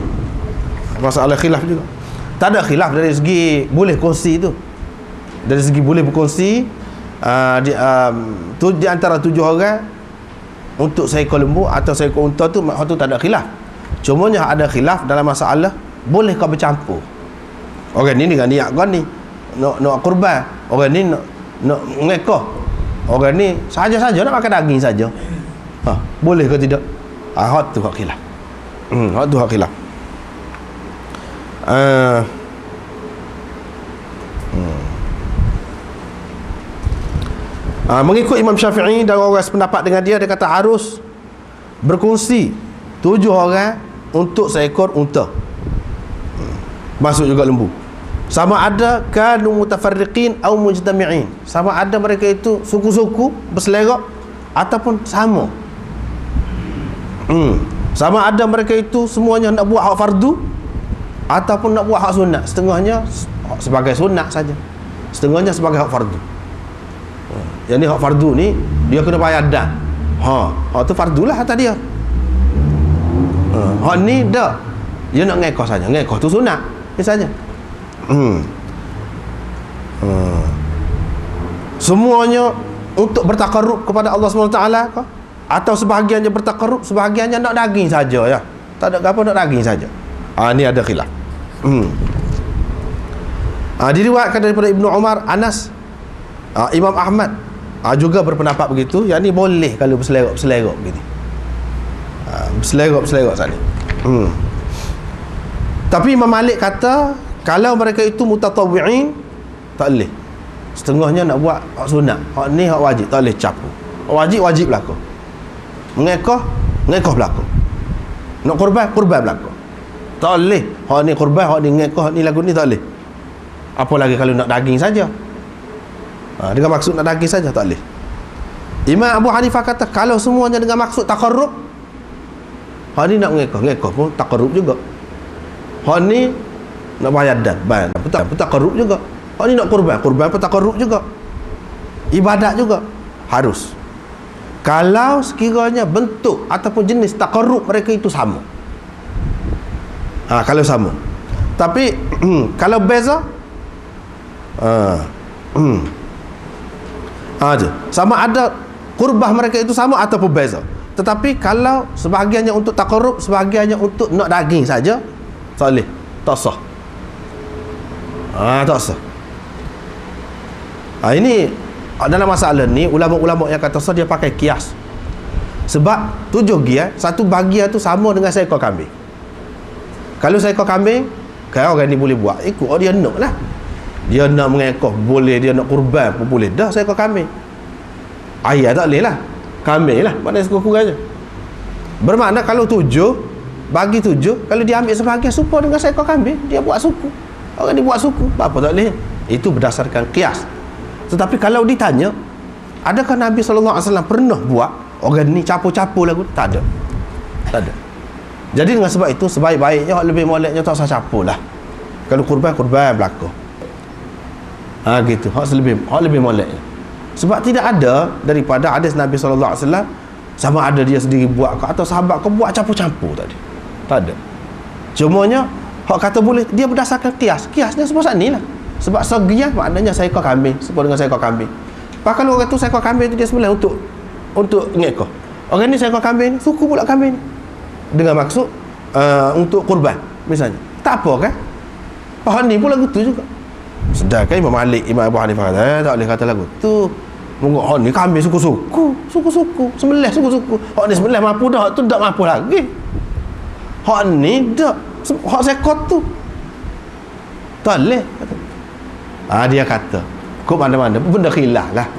Tak ada khilaf dari segi boleh kongsi tu. Dari segi boleh berkongsi di antara 7 orang untuk seekor lembu atau seekor unta tu, hak tu tak ada khilaf. Cumanya ada khilaf dalam masalah boleh kau bercampur. Orang ni dengan niat kau ni nak kurban, orang ni nak ngekah, orang ni saja-saja nak makan daging saja. Boleh ke tidak? Hak tu hak khilaf. Hak tu hak khilaf. Mengikut Imam Syafi'i dan orang sependapat dengan dia, dia kata harus berkongsi 7 orang untuk seekor unta, masuk juga lembu. Sama ada kanu mutafarriqin atau mujtami'in, sama ada mereka itu suku-suku berselerak ataupun sama. Sama ada mereka itu semuanya nak buat hak fardu ataupun nak buat hak sunat. Setengahnya sebagai sunat saja, setengahnya sebagai hak fardu. Yang ni hak fardu ni dia kena bayar dah. Hak tu fardu lah atas dia. Hak ni dah dia nak ngekah saja. Ngekah tu sunat saja. Semuanya untuk bertakarrub kepada Allah SWT ke? Atau sebahagiannya bertakarrub, sebahagiannya nak daging saja ya. Tak ada apa, nak daging saja. Ni ada khilaf. Diriwayatkan daripada Ibnu Umar, Anas, Imam Ahmad juga berpendapat begitu. Yang ni boleh kalau berselerok begini. Berselerok sana. Tapi Imam Malik kata kalau mereka itu mutatawwi'in tak boleh. Setengahnya nak buat hak sunat, hak ni hak wajib, tak boleh campur. Wajib berlaku. Ngekah berlaku. Nak kurban berlaku. Tak boleh hak ni kurban, hak ni ngekah, hak ni lagu ni tak boleh. Apa lagi kalau nak daging saja. Dengan maksud nak daging saja tak boleh. Imam Abu Hanifah kata kalau semuanya dengan maksud takarrub, hak ni nak ngekah pun takarrub juga. Hak ni nak bayar dan takarrub juga. Hak ni nak kurban pun takarrub juga. Ibadat juga harus. Kalau sekiranya bentuk ataupun jenis takarrub mereka itu sama. Kalau sama. Tapi kalau beza aja. Sama ada kurbah mereka itu sama ataupun beza. Tetapi kalau sebahagiannya untuk takarrub, sebahagiannya untuk nak daging saja, tak boleh, tak sah. Tak sah. Ini dalam masalah ni ulama-ulama yang kata sah dia pakai kias. Sebab 7 gia, satu bahagian tu sama dengan seekor kambing. Kalau seekor kambing, kalau orang ni boleh buat ikut dia nak lah. Dia nak mengekah boleh, dia nak kurban pun boleh. Dah seekor kambing. Ayah tak boleh lah, kambing lah, maknanya sekurang-kurangnya. Bermakna kalau 7 bagi 7, kalau dia ambil sebahagian serupa dengan seekor kambing, dia buat suku. Orang ni buat suku, apa tak boleh. Itu berdasarkan qiyas. Tetapi kalau ditanya, adakah Nabi SAW pernah buat orang ni capur-capur lagu? Tak ada. Jadi dengan sebab itu sebaik-baiknya lebih moleknya tak usah capur lah. Kalau kurban berlaku. Gitu. Hak lebih moleknya. Sebab tidak ada daripada hadis Nabi SAW sama ada dia sendiri buat ke atau sahabat ke buat campur-campur tadi. Tak ada. Cumanya hak kata boleh, dia berdasarkan kias. Kiasnya sebab ni lah. Sebab segian maknanya seekor kambing sebab dengan seekor kambing. Bahkan orang tu seekor kambing tu dia sembelih untuk ngekah. Orang ni seekor kambing, suku pula kambing dengan maksud untuk kurban misalnya. Tak apa kan? Hak ni pula gitu juga. Sedangkan Imam Malik, Imam Abu Hanifah kata tak boleh kata lagu tu. Hak ni kambing suku-suku, sembelih suku-suku. Hak ni sembelih mampu dah, hak tu tak mampu lagi. Hak ni dak, hak sekot tu tak boleh. Dia kata kok mana-mana benda khilaf lah.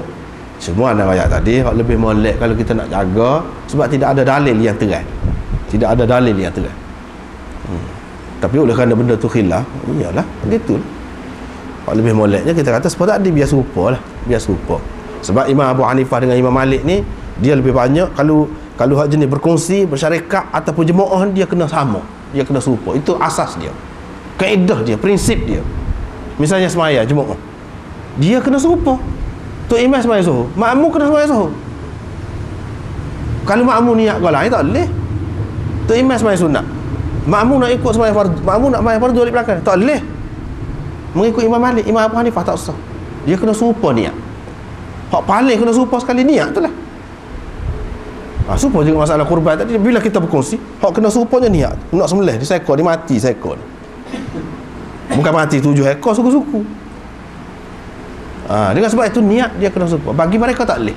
Semua anda ayat tadi hak lebih molek kalau kita nak jaga, sebab tidak ada dalil yang terang. Tapi oleh kerana benda tu khilaf, iyalah gitu. Hak lebih moleknya kita kata sebab tadi biar serupa. Sebab Imam Abu Hanifah dengan Imam Malik ni dia lebih banyak kalau hak jenis berkongsi, bersyarikat ataupun jemaah dia kena sama, dia kena serupa. Itu asas dia, kaedah dia, prinsip dia. Misalnya semaya jemaah, dia kena serupa. Tok imam semaya zuhur, makmum kena semaya zuhur. Kalau makmum niat kau lain tak boleh. Tok imam semaya sunat, makmum nak ikut semaya fardu, makmum nak semaya fardu di belakang tak boleh. Mengikut Imam Malik, Imam Abu Hanifah tak usah. Dia kena serupa niat. Hak paling kena serupa sekali niat tu lah. Serupa juga masalah kurban tadi. Bila kita berkongsi, hak kena serupanya niat nak sembelih di seekor, dia mati seekor. Bukan mati 7 ekor suku-suku. Dengan sebab itu niat dia kena serupa. Bagi mereka tak boleh.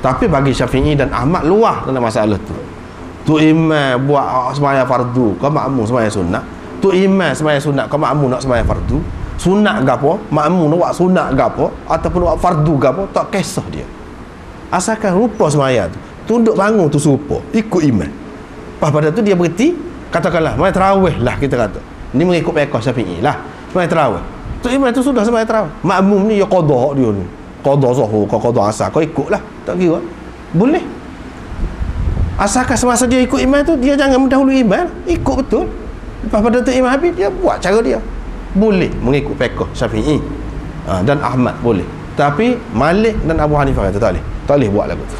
Tapi bagi Syafi'i dan Ahmad luah tentang masalah tu imam buat sembahyang fardu, kau makmum sembahyang sunat. Tu imam sembahyang sunat, kau makmum nak sembahyang fardu. Sunat gapo, makmum nak buat sunat gapo ataupun buat fardu gapo, tak kisah dia. Asalkan rupa sembahyang tu, tunduk bangun tu serupa, ikut imam. Lepas pada tu dia berhenti, katakanlah sembahyang tarawih lah kita kata. Ni mengikut fiqh Syafi'i lah. Sembahyang tarawih. Tu imam tu sudah sembahyang tarawih. Makmum ni ya qada dia ni. Qada zuhur, kau qada asar, kau ikutlah. Tak kira. Boleh. Asalkan semasa dia ikut imam tu, dia jangan mendahului imam, ikut betul. Lepas pada tu imam habis, dia buat cara dia. Boleh mengikut fiqh Syafi'i dan Ahmad boleh. Tapi Malik dan Abu Hanifah kata tak boleh. Tak boleh buat lagu tu.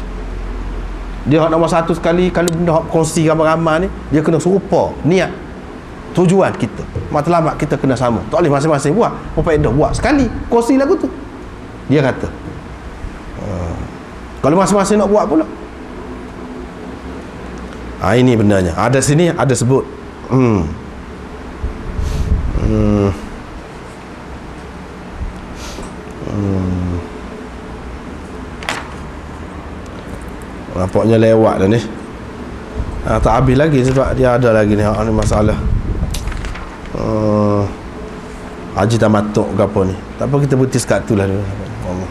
Dia hak nombor satu sekali, kalau benda hak kongsi ramai-ramai ni, dia kena serupa niat tujuan kita, matlamat kita kena sama. Tak boleh masing-masing buat. Pefaedah buat sekali kongsi lagu tu. Dia kata kalau masing-masing nak buat pula, ini benarnya. Ada sini ada sebut nampaknya lewat dah ni. Tak habis lagi sebab dia ada lagi ni masalah haji tamatuk ke apa ni. Tak apa, kita berhenti sekat tu lah dulu. Allah.